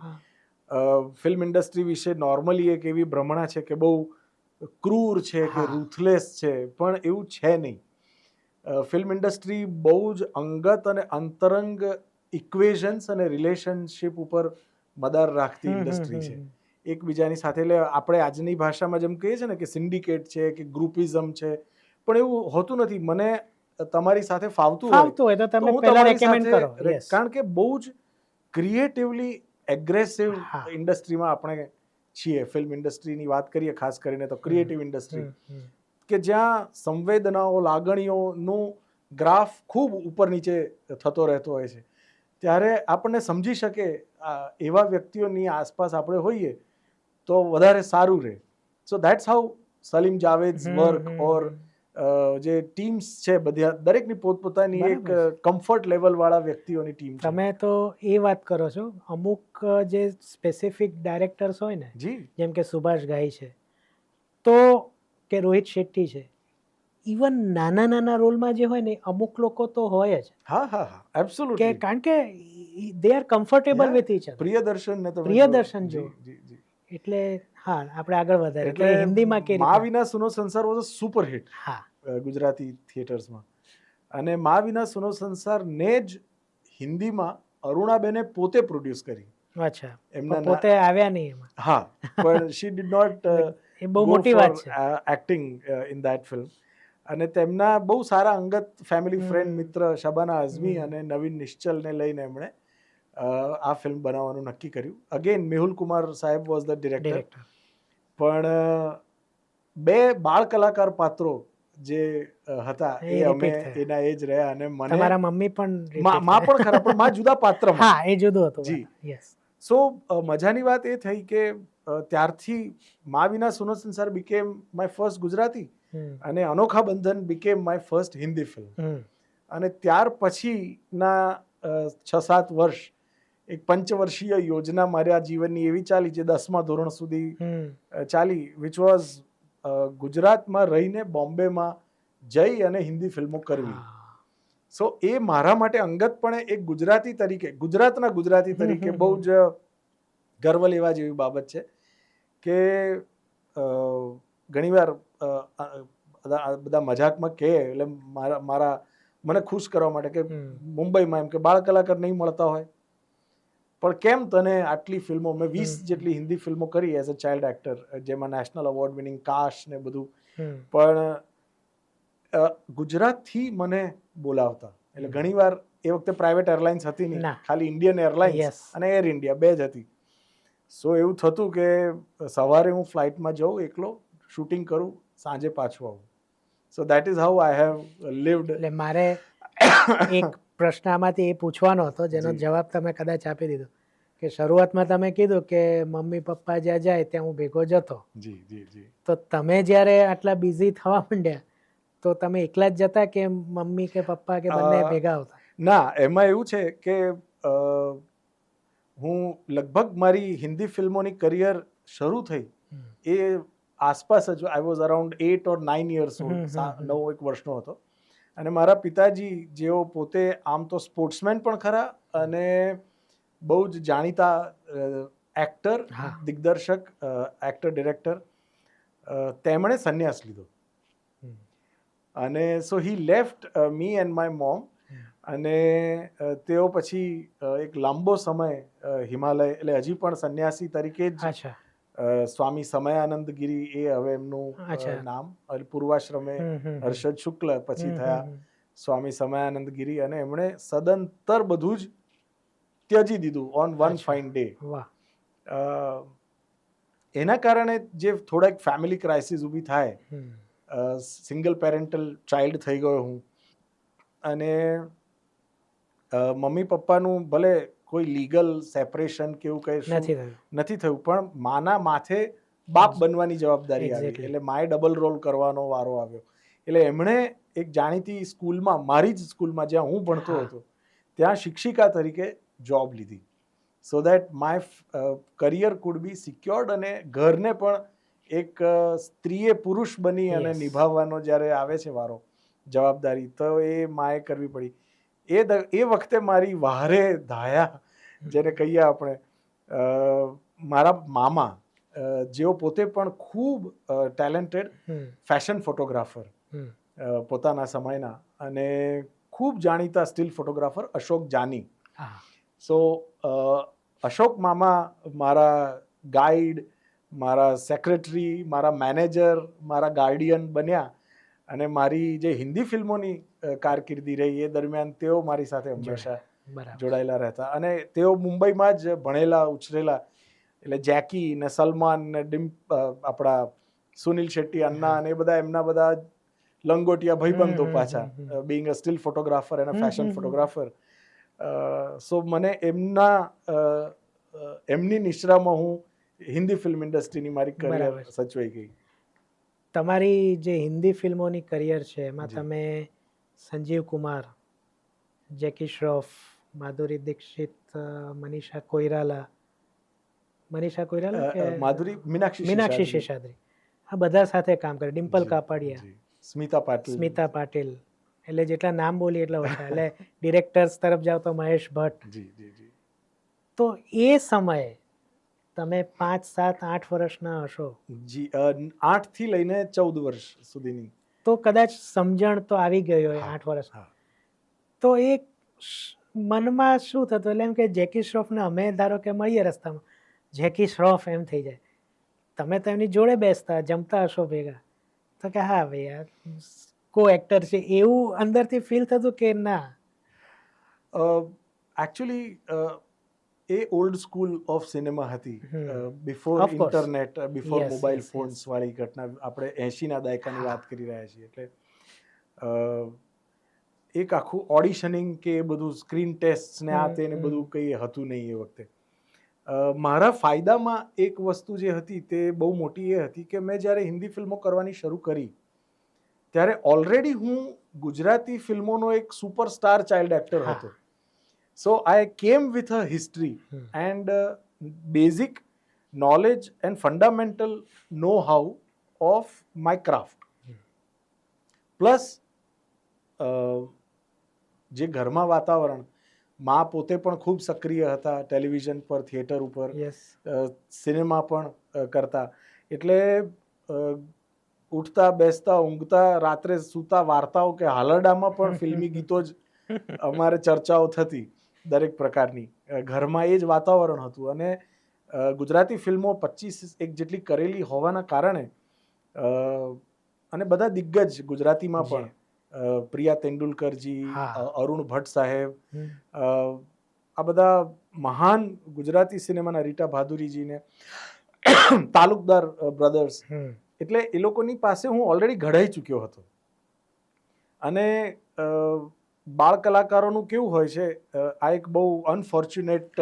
Film industry વિશે નોર્મલી એક એવી ભ્રમણા છે કે બહુ ક્રૂર છે, કે રૂથલેસ છે, પણ એવું છે નહીં. ફિલ્મ ઇન્ડસ્ટ્રી બહુ જ અંગત અને અંતરંગ ઇક્વેશન્સ અને રિલેશનશિપ ઉપર મદાર રાખતી ઇન્ડસ્ટ્રી છે, એકબીજાની સાથે. એટલે આપણે આજની ભાષામાં જેમ કહીએ છીએ ને કે સિન્ડિકેટ છે, કે ગ્રુપિઝમ છે, પણ એવું હોતું નથી. મને તમારી સાથે ફાવતું હોય તો તમે પહેલા રેકમેન્ડ કરો, કારણ કે બહુ જ ક્રિએટિવલી એગ્રેસિવ ઇન્ડસ્ટ્રીમાં આપણે છીએ. ફિલ્મ ઇન્ડસ્ટ્રીની વાત કરીએ ખાસ કરીને તો ક્રિએટિવ ઇન્ડસ્ટ્રી, કે જ્યાં સંવેદનાઓ, લાગણીઓનું ગ્રાફ ખૂબ ઉપર નીચે થતો રહેતો હોય છે. ત્યારે આપણને સમજી શકે એવા વ્યક્તિઓની આસપાસ આપણે હોઈએ તો વધારે સારું રહે. So that's how Salim Javed's work, or જે ટીમ્સ છે બધા, દરેકની પોતપોતાની એક કમ્ફર્ટ લેવલ વાળા વ્યક્તિઓની ટીમ છે. તમે તો એ વાત કરો છો, અમુક જે સ્પેસિફિક ડાયરેક્ટર્સ હોય ને, જેમ કે સુભાષ ઘાઈ છે, તો કે રોહિત શેટ્ટી છે, ઇવન નાના નાના રોલમાં જે હોય ને, અમુક લોકો તો હોય જ. હા, એબ્સોલ્યુટલી. કારણ કે they are comfortable with each other. Priyadarshan જો. એટલે હા, આપણે આગળ વધારે. એટલે હિન્દીમાં કે મા Vina Suno Sansar was a super hit Gujarati થિયેટર્સમાં. અને મા વિના સુનો સંસાર ને જ હિન્દીમાં અરુણાબેને પોતે પ્રોડ્યુસ કરી. અચ્છા, એમના પોતે આવ્યા નહીં એમાં. હા, પણ શી ડીડ નોટ એ બહુ મોટી વાત છે, એક્ટિંગ ઇન ધેટ ફિલ્મ. અને તેમના બહુ સારા અંગત ફેમિલી ફ્રેન્ડ મિત્ર શબાના આઝમી અને નવીન નિશ્ચલને લઈને એમણે આ ફિલ્મ બનાવવાનું નક્કી કર્યું. અગેન મેહુલ કુમાર સાહેબ વોઝ ધ ડિરેક્ટર. પણ બે બાળ કલાકાર પાત્રો જે હતા એ અમે એના એ જ રહ્યા. અને મને તમારા મમ્મી પણ, માં પણ ખરા, પણ માં જુદા પાત્રમાં. હા, એ જુદું હતું. જી, યસ. સો મજાની વાત એ થઈ કે ત્યારથી મા વિના સુનો સંસાર બીકેમ માય ફર્સ્ટ ગુજરાતી, અને અનોખા બંધન became my first Hindi film. અને ત્યાર પછીના 6-7 વર્ષ એક પંચવર્ષીય યોજના મારા જીવનની એવી ચાલી, જે 10મા ધોરણ સુધી ચાલી, વિચ વોઝ ગુજરાતમાં રહીને બોમ્બેમાં જઈ અને હિન્દી ફિલ્મો કરવી. સો એ મારા માટે અંગતપણે એક ગુજરાતી તરીકે, ગુજરાતના ગુજરાતી તરીકે બહુ જ ગર્વ લેવા જેવી બાબત છે. કે ઘણીવાર બધા મજાકમાં કહે, એટલે મને ખુશ કરવા માટે, કે મુંબઈમાં એમ કે બાળ કલાકાર નહીં મળતા હોય, પણ કેમ તને આટલી ફિલ્મો, મેં 20 જેટલી હિન્દી ફિલ્મો કરી એઝ અ ચાઇલ્ડ એક્ટર, જેમાં નેશનલ એવોર્ડ વિનિંગ કાશ ને બધું, પણ ગુજરાતથી મને બોલાવતા. એટલે ઘણીવાર એ વખતે પ્રાઇવેટ એરલાઇન્સ હતી નહીં, ખાલી ઇન્ડિયન એરલાઇન્સ અને એર ઇન્ડિયા બે જ હતી. સો એવું થતું કે સવારે હું ફ્લાઇટમાં જાઉં એકલો, શૂટિંગ કરું, સાંજે પાછું આવું. So that is how I have lived. એટલે મારે એક પ્રશ્ન આમાંથી એ પૂછવાનો હતો, જેનો જવાબ તમે કદાચ આપી દીધો, કે શરૂઆતમાં તમે કીધું કે મમ્મી પપ્પા જ્યાં જાય ત્યાં હું ભેગો જતો. તો તમે જ્યારે આટલા બિઝી થવા માંડ્યા, તો તમે એકલા જ જતા કે મમ્મી કે પપ્પા કે બંને ભેગા આવતા? ના, એમાં એવું છે કે હું લગભગ મારી હિન્દી ફિલ્મોની કરિયર શરૂ થઈ એ આસપાસ જ, I was around 8 or 9 years old, 9 વર્ષનો હતો. અને મારા પિતાજી જેઓ પોતે આમ તો સ્પોર્ટ્સમેન પણ ખરા અને બહુ જ જાણીતા એક્ટર, હા. દિગ્દર્શક, એક્ટર ડિરેક્ટર, તેમણે સંન્યાસ લીધો. હમ. અને so he left me and my mom. અને તેઓ પછી એક લાંબો સમય હિમાલય, એટલે હજી પણ સંન્યાસી તરીકે જ અચ્છા. સ્વામી સમયાનંદ ગિરી એ હવે એમનું અચ્છા. નામ, પૂર્વાશ્રમે હર્ષદ શુક્લ પછી થયા સ્વામી સમયાનંદ ગિરી, અને એમણે સદંતર બધું જ ત્યજી દીધું ઓન વન અચ્છા. Fine day. વાહ. એના કારણે જે થોડાક ફેમિલી ક્રાઇસિસ ઊભી થાય, હમ. સિંગલ પેરેન્ટલ ચાઇલ્ડ થઈ ગયો હું, અને મમ્મી પપ્પાનું ભલે કોઈ લીગલ સેપરેશન કે એવું કંઈ નથી થયું. નથી થયું, પણ માના માથે બાપ બનવાની જવાબદારી આવી, Exactly. એટલે માએ ડબલ રોલ કરવાનો વારો આવ્યો. એટલે એમણે એક જાણીતી સ્કૂલમાં, મારી જ સ્કૂલમાં જ્યાં હું ભણતો હા. હતો, ત્યાં શિક્ષિકા તરીકે જોબ લીધી, so that my career food B secured, અને ઘરને પણ એક સ્ત્રીએ પુરુષ બની અને Yes. નિભાવવાનો જ્યારે આવે છે વારો, જવાબદારી, તો એ માએ કરવી પડી. એ વખતે મારી વહારે ધાયા, જેને કહીએ આપણે, મારા મામા, જેઓ પોતે પણ ખૂબ ટેલેન્ટેડ ફેશન ફોટોગ્રાફર પોતાના સમયના, અને ખૂબ જાણીતા સ્ટીલ ફોટોગ્રાફર અશોક જાની. હા. સો અશોક મામા મારા ગાઈડ, મારા સેક્રેટરી, મારા મેનેજર, મારા ગાર્ડિયન બન્યા, અને મારી જે હિન્દી ફિલ્મોની કારકિર્દી રહી એ દરમિયાન તેઓ મારી સાથે હંમેશા જોડાયેલા રહેતા, અને તેઓ મુંબઈમાં જ ભણેલા ઉછરેલા, એટલે જેકી ને સલમાન ને આપણા સુનિલ શેટ્ટી, અન્ના, અને એ બધા એમના બધા લંગોટિયા ભાઈબંધો પાછા, બિંગ અ સ્ટીલ ફોટોગ્રાફર અને ફેશન ફોટોગ્રાફર. સો મને એમની નિશ્રામાં હું હિન્દી ફિલ્મ ઇન્ડસ્ટ્રીની મારી કરિયર બરાબર. સચવાઈ ગઈ. તમારી જે હિન્દી ફિલ્મોની કરિયર છે એમાં જી. તમે સંજીવ કુમાર, જેકી શ્રોફ, માધુરી દીક્ષિત, મનીષા કોઈરાલા કે મીનાક્ષી મીનાક્ષી શેષાદ્રી, શેષાદ્રી, આ બધા સાથે કામ કરે, ડિમ્પલ જી, કાપડિયા, જી, સ્મિતા પાટીલ, સ્મિતા પાટીલ, એટલે જેટલા નામ બોલી એટલા ઓછા. એટલે ડિરેક્ટર્સ તરફ જાવ તો મહેશ ભટ્ટ. જી જી જી. તો એ સમયે તમે 5, 7, 8 વર્ષના હશો, જી 8 થી લઈને 14 વર્ષ સુધીની. તો કદાચ સમજણ તો આવી ગઈ હોય હા, 8 વર્ષ. હા. તો એ મનમાં શું થતું? એટલે એમ કે જેકી શ્રોફને અમે ધારો કે મળીએ રસ્તામાં, જેકી શ્રોફ એમ થઈ જાય, તમે તો એમની જોડે બેસતા, જમતા હશો ભેગા, તો કે હા ભાઈ યાર કો એક્ટર છે, એવું અંદરથી ફીલ થતું કે ના? એકચ્યુઅલી એ ઓલ્ડ સ્કૂલ ઓફ સિનેમા હતી, before Of course. Internet, before Yes, mobile yes, phones yes. વાળી ઘટના, આપણે 80ના દાયકાની હા. વાત કરી રહ્યા છીએ, એટલે એક આખું ઓડિશનિંગ કે એ બધું સ્ક્રીન ટેસ્ટ ને આ તે ને બધું કંઈ હતું નહીં એ વખતે. મારા ફાયદામાં એક વસ્તુ જે હતી તે બહુ મોટી એ હતી કે મેં જ્યારે હિન્દી ફિલ્મો કરવાની શરૂ કરી ત્યારે ઓલરેડી હું ગુજરાતી ફિલ્મોનો એક સુપરસ્ટાર ચાઇલ્ડ એક્ટર હા. હતો. So I came with a history and basic knowledge and fundamental know how of my craft. Plus જે ઘરમાં વાતાવરણ, મા પોતે પણ ખૂબ સક્રિય હતા ટેલિવિઝન પર, થિયેટર ઉપર, યસ. સિનેમા પણ કરતા, એટલે ઉઠતા બેસતા ઊંઘતા રાત્રે સૂતા વાર્તાઓ કે હાલરડામાં પણ ફિલ્મી ગીતો જ અમારે ચર્ચાઓ થતી દરેક પ્રકારની. ઘરમાં એ જ વાતાવરણ હતું, અને ગુજરાતી ફિલ્મો 25 જેટલી કરેલી હોવાના કારણે, અને બધા દિગ્ગજ ગુજરાતીમાં પણ, પ્રિયા તેંડુલકરજી, અરુણ ભટ્ટ સાહેબ, આ બધા મહાન ગુજરાતી સિનેમાના, રીટા ભાદુરીજીને, તાલુકદાર બ્રધર્સ, એટલે એ લોકોની પાસે હું ઓલરેડી ઘડાઈ ચૂક્યો હતો. અને બાળ કલાકારોનું કેવું હોય છે, આ એક બહુ અનફોર્ચ્યુનેટ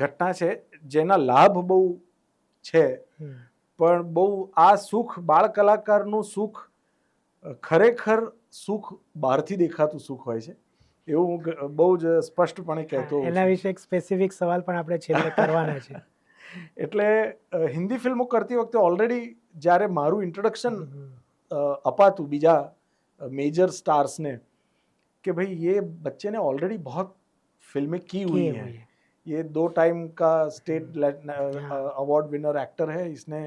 ઘટના છે, જેના લાભ બહુ છે, પણ બહુ આ સુખ, બાળ કલાકારનું સુખ ખરેખર સુખ બહારથી દેખાતું સુખ હોય છે, એવું હું બહુ જ સ્પષ્ટપણે કહેતો હોઉં એના છું. વિશે એક સ્પેસિફિક સવાલ પણ આપણે છેલ્લે કરવાના છે. એટલે હિન્દી ફિલ્મો કરતી વખતે ઓલરેડી જ્યારે મારું ઇન્ટ્રોડક્શન અપાતું બીજા मेजर स्टार्स ने कि भाई ये बच्चे ने ऑलरेडी बहुत फिल्में की हुई हैं, ये 2 टाइम का स्टेट अवार्ड विनर एक्टर है, इसने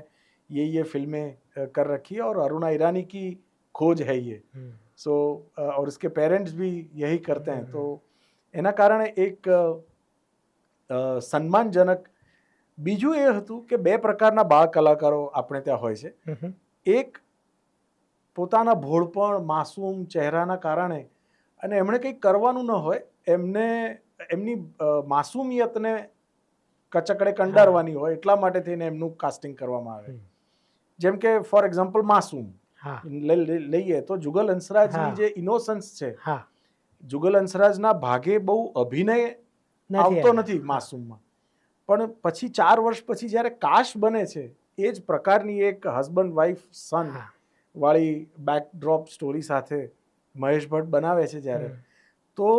ये फिल्में कर रखी है और अरुणा ईरानी की खोज है ये. सो और इसके पेरेंट्स भी यही करते हैं, तो એના કારણે એક સન્માનજનક. બીજું એ હતું કે 2 પ્રકારના બાળ કલાકારો આપણે ત્યાં હોય છે. એક પોતાના ભોળપણ માસૂમ ચહેરાના કારણે અને એમણે કંઈક કરવાનું ન હોય, એમને એમની માસૂમિયતને કચકડે કંડારવાની હોય એટલા માટે થઈને એમનું કાસ્ટિંગ કરવામાં આવે. જેમ કે ફોર એક્ઝામ્પલ માસૂમ લઈએ તો જુગલ હંસરાજની જે ઇનોસન્સ છે, જુગલ હંસરાજના ભાગે બહુ અભિનય આવતો નથી માસૂમમાં, પણ પછી 4 વર્ષ પછી જ્યારે કાશ બને છે એ જ પ્રકારની એક હસબન્ડ વાઇફ સન વાળી બેકડ્રોપ સ્ટોરી સાથે મહેશ ભટ્ટ બનાવે છે જ્યારે, તો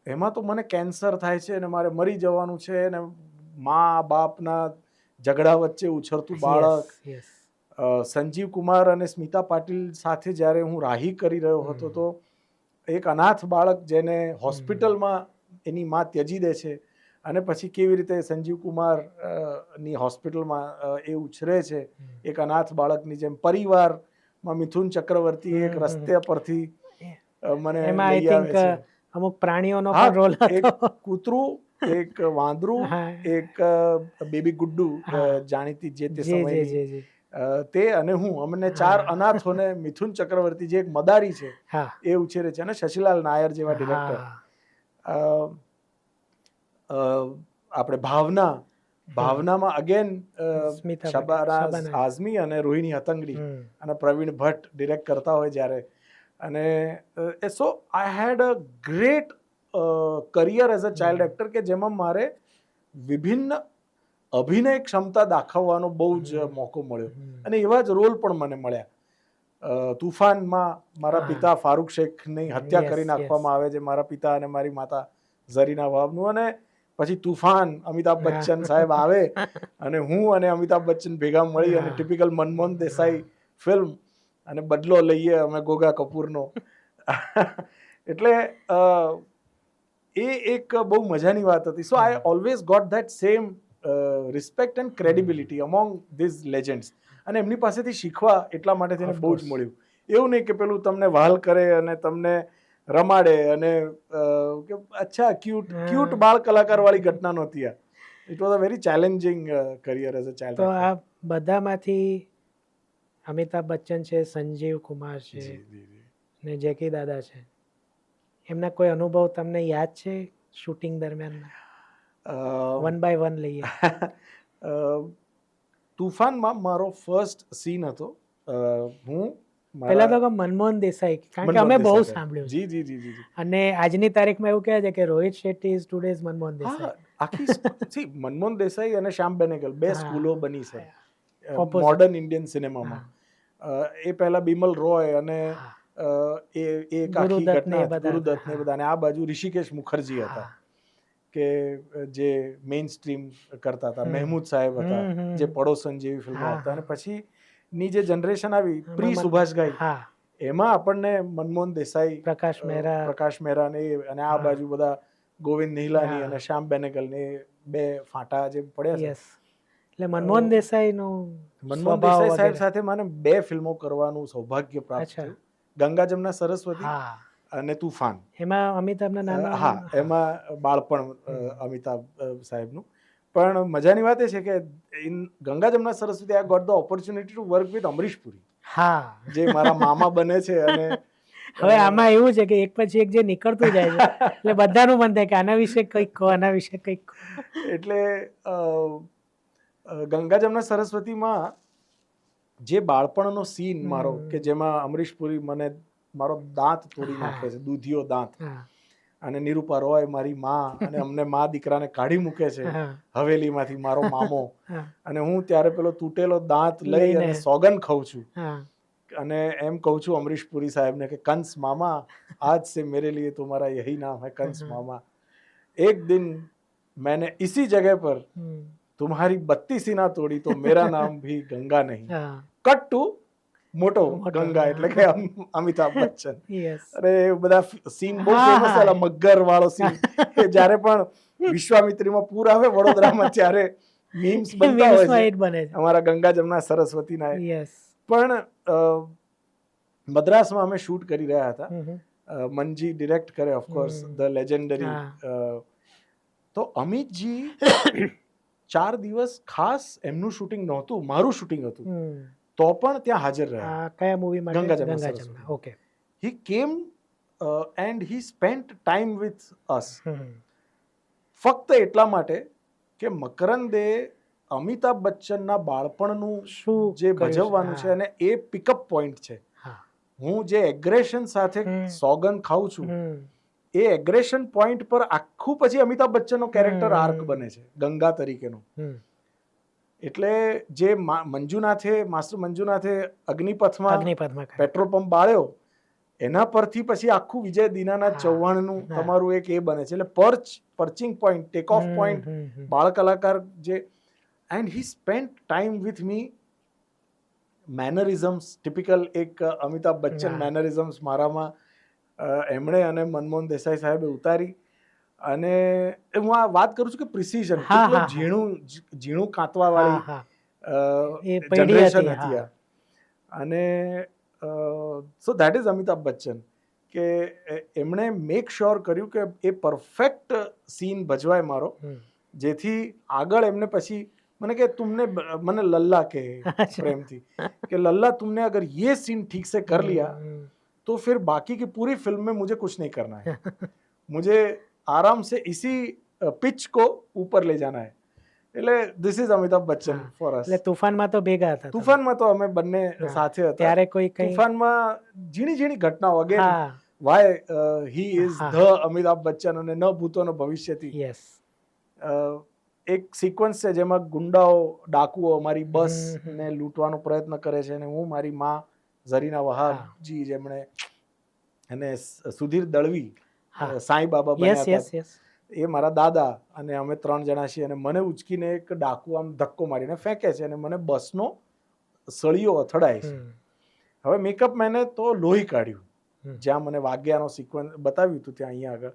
એમાં તો મને કેન્સર થાય છે અને મારે મરી જવાનું છે અને મા બાપના ઝઘડા વચ્ચે ઉછળતું બાળક. સંજીવ કુમાર અને સ્મિતા પાટીલ સાથે જ્યારે હું રાહી કરી રહ્યો હતો તો એક અનાથ બાળક જેને હોસ્પિટલમાં એની માં ત્યજી દે છે અને પછી કેવી રીતે સંજીવ કુમાર ની હોસ્પિટલમાં એ ઉછરે છે એક અનાથ બાળકની જેમ. પરિવારમાં મિથુન ચક્રવર્તી એક રસ્તે પરથી મને લઈ આવે છે. અમુક પ્રાણીઓનો પણ રોલ હતો, એક કૂતરું, એક વાંદરું, એક બેબી ગુડ્ડુ જાણીતી જે તે સમયની તે અને હું, અમને 4 અનાથોને મિથુન ચક્રવર્તી જે એક મદારી છે એ ઉછેરે છે અને શશીલાલ નાયર જેવા ડિરેક્ટર. આપણે ભાવનામાં અગેન શબાનાઝ આઝમી અને રોહિણી હતંગડી અને પ્રવીણ ભટ્ટ ડિરેક્ટ કરતા હોય જ્યારે, અને so I had a great career as a child actor કે જેમાં મારે વિભિન્ન અભિનય ક્ષમતા દાખવવાનો બહુ જ મોકો મળ્યો અને એવા જ રોલ પણ મને મળ્યા. તુફાનમાં મારા પિતા ફારૂક શેખની હત્યા કરી નાખવામાં આવે છે, મારા પિતા અને મારી માતા ઝરીના વાબનું, અને પછી તુફાન અમિતાભ બચ્ચન સાહેબ આવે અને હું અને અમિતાભ બચ્ચન ભેગા મળી અને ટિપિકલ મનમોહન દેસાઈ ફિલ્મ અને બદલો લઈએ અમે ગોગા કપૂરનો. એટલે એ એક બહુ મજાની વાત હતી. So I always got that same respect and credibility among these legends, અને એમની પાસેથી શીખવા એટલા માટે તેને બહુ જ મળ્યું. એવું નહીં કે પેલું તમને વહાલ કરે અને તમને રમાડે અને કે અચ્છા ક્યુટ બાળ કલાકાર વાળી ઘટના નહોતી આ. It was a very challenging career as a child. તો આ બધામાંથી અમિતાભ બચ્ચન છે, સંજીવ કુમાર છે ને જેકી દાદા છે, એમના કોઈ અનુભવ તમને યાદ છે શૂટિંગ દરમિયાન? વન બાય વન લઈએ. તુફાનમાં મારો ફર્સ્ટ સીન હતો. હું પહેલા તો મનમોહન દેસાઈ, કારણ કે અમે બહુ સાંભળ્યું જી જી જી જી, અને આજની તારીખમાં એવું કહે છે કે રોહિત શેટ્ટી ઇઝ ટુડેઝ મનમોહન દેસાઈ. આખી મનમોહન દેસાઈ અને શ્યામ બેનેગલ 2 સ્કૂલો બની છે મોડર્ન ઇન્ડિયન સિનેમામાં. એ પહેલા બિમલ રોય અને એ આખી ઘટના ગુરુદત્ત ને બધા, અને આ બાજુ ઋષિકેશ મુખર્જી હતા કે જે મેઇન સ્ટ્રીમ કરતા હતા, મહેમૂદ સાહેબ હતા જે પડોસન જેવી ફિલ્મો હતા, અને પછી ની જે જનરેશન આવી પ્રી સુભાષઘાઈ, એમાં આપણને મનમોહન દેસાઈ, પ્રકાશ મહેરા ને અને આ બાજુ બધા ગોવિંદ નિહલાની અને શ્યામ બેનેગલ ને 2 ફાંટા જે પડ્યા છે. એટલે મનમોહન દેસાઈ સાહેબ સાથે મને 2 ફિલ્મો કરવાનું સૌભાગ્ય પ્રાપ્ત થયું, ગંગા જમના સરસ્વતી અને તુફાન. એમાં અમિતાભના નાના, હા, એમાં બાળપણ અમિતાભ સાહેબનું. પણ મજાની વાત એ છે કે in Ganga Jamuna Saraswati I got the opportunity to work with Amrish Puri, જે મારા મામા બને છે. અને હવે આમાં એવું છે કે એક પછી એક જે નીકળતું જાય છે એટલે બધાનું મન થાય કે આના વિશે કંઈક કહો, આના વિશે કંઈક કહો. એટલે ગંગા જમના સરસ્વતીમાં જે બાળપણનો સીન મારો કે જેમાં અમરીશ પુરી મને મારો દાંત તોડી નાખે છે, દૂધિયો દાંત, અને નિરૂપા રોય મારી માં, અને અમને માં દીકરાને કાઢી મૂકે છે હવેલીમાંથી મારો મામો, અને હું ત્યારે પેલો તૂટેલો દાંત લઈ અને સોગન ખાઉં છું અને એમ કહું છું અમરીશ પુરી સાહેબને કે કંસ મામા આજ से मेरे लिए तुम्हारा यही नाम है कंस मामा, एक दिन मैंने इसी जगह पर तुम्हारी बत्ती सी ना तोड़ी तो मेरा नाम भी गंगा नहीं. कट टू મોટો મોટો, ગંગા એટલે કે અમિતાભ બચ્ચન. યસ. અરે એ બધા સીન બહુ હા, ફેમસ હા. છે, મગર વાળો સીન કે જ્યારે પણ વિશ્વામિત્રીમાં પૂર આવે વડોદરામાં ત્યારે મીમ્સ બનતા હોય મીમ્સમાં છે હિટ બને છે. અમારા ગંગા જમના સરસ્વતીના. યસ. પણ મદ્રાસમાં અમે શૂટ કરી રહ્યા હતા. હમ, હમ. મનજી ડિરેક્ટ કરે ઓફકોર્સ, ધ લેજેન્ડરી. હા. તો અમિતજી 4 દિવસ ખાસ એમનું શૂટિંગ નહોતું, મારું શૂટિંગ હતું, હમ. તો પણ ત્યાં હાજર રહ્યા. આ કયા મૂવી માટે? ગંગા જમના ગંગા સરસ્વતી. જમના. ઓકે. હી કેમ and he spent time with us. ફક્ત એટલા માટે કે મકરંદે અમિતાભ બચ્ચનના બાળપણનું શું જે કર્યું છે? ભજવવાનું છે હા. અને એ પિકઅપ પોઈન્ટ છે. હા. હું જે એગ્રેશન સાથે સોગંદ ખાઉં છું, હમ. એ એગ્રેશન પોઈન્ટ પર આખું પછી અમિતાભ બચ્ચનનો કેરેક્ટર આર્ક હમ. બને છે ગંગા તરીકેનો. હમ. એટલે જે માસ્ટર મંજુનાથે અગ્નિપથમાં અગ્નિપથમાં કર્યું. પેટ્રોલ પંપ બાળ્યો, એના પરથી પછી આખું વિજય દીનાનાથ હા. ચૌહાણનું હા. તમારું એક એ બને છે. એટલે perching point, take off point, બાળ કલાકાર જે. And he spent time with me. Mannerisms typical એક અમિતાભ બચ્ચન હા. મેનરિઝમ્સ મારામાં એમણે અને મનમોહન દેસાઈ સાહેબે ઉતારી. અને હું આ વાત કરું છું કે પ્રિસિઝન, હા, કેટલું હા, હા. ઝીણું કાંતવાવાળી હા. એ પેઢી જનરેશન હતી. હતી હા. આ. અને so that is Amitabh Bachchan, કે એમણે મેક શ્યોર કર્યું કે એ પરફેક્ટ સીન ભજવાય મારો, હમ. જેથી આગળ એમને પછી મને કે મને લલ્લા કહે અચ્છા. प्रेम थी कि लल्ला तुमने अगर ये सीन ठीक से कर लिया हम्म. तो फिर बाकी की पूरी फिल्म में मुझे कुछ नहीं करना है, मुझे आराम से इसी पिच को ऊपर ले जाना है. એટલે ધીસ ઇઝ અમિતાભ બચ્ચન હા. For us. એટલે તુફાનમાં તો ભેગા હતા તમે. તુફાનમાં તો અમે બંને હા. સાથે હતા. ત્યારે કોઈ કઈ? તુફાનમાં ઝીણી ઝીણી ઘટનાઓ, અગેન હા. વાય હી ઇઝ હા. ધ અમિતાભ બચ્ચન અને ન ભૂતો ન ભવિષ્યથી. યસ. એક સિક્વન્સ છે જેમાં ગુંડાઓ, ડાકુઓ અમારી બસ હમ. ને લૂંટવાનો પ્રયત્ન કરે છે અને હું મારી માં ઝરીના હા. વહાબજી, જેમણે અને સુધીર દળવી હા. સાંઈ બાબા યસ, બન્યા યસ, હતા, યસ. એ મારા દાદા, અને અમે 3 જણા છીએ. અને મને ઉચકીને એક ડાકુ આમ ધક્કો મારીને ફેંકે છે અને મને બસનો સળિયો અથડાય છે. હમ. હવે મેકઅપ મેને તો લોહી કાઢ્યું, હમ. જ્યાં મને વાગ્યાનો સિક્વન્સ બતાવ્યું હતું ત્યાં અહીંયા આગળ.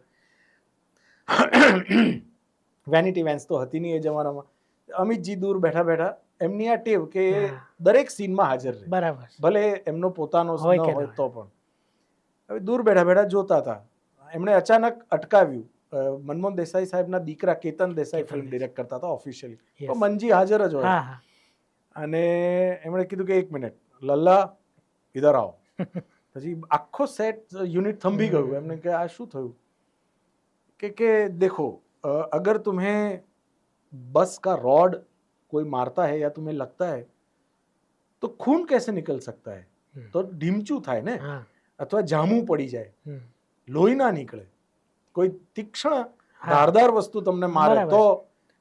વેનિટી વેન્સ તો હતી નહીં એ જમાનામાં. અમિતજી દૂર બેઠા બેઠા, એમની આ ટેવ કે એ હા. દરેક સીનમાં હાજર રહે, બરાબર. ભલે એમનો પોતાનો હોય ન કે હોય ના તો પણ. હવે દૂર બેઠા બેઠા જોતા હતા. એમણે અચાનક અટકાવ્યું. મનમોહન દેસાઈ સાહેબના દીકરા કેતન દેસાઈ કેતન ફિલ્મ દેસાઈ. ડિરેક્ટ કરતા હતા ઓફિશિયલી, તો Yes. મનજી હાજર જ હોય. હા, હા. અને એમણે કીધું કે 1 મિનિટ લલ્લા ઇધર આવો. પછી આખો સેટ યુનિટ થંભી ગયું. એમને કે આ શું થયું? કે દેખો, अगर तुम्हें बस का रॉड कोई मारता है या तुम्हें लगता है तो खून कैसे निकल सकता है? तो ढीमचू થાય ને, હા. અથવા જામું પડી જાય, હમ. લોહી ના નીકળે. કોઈ તીક્ષ્ણ હા. ધારદાર વસ્તુ તમને મારે બરાબર. તો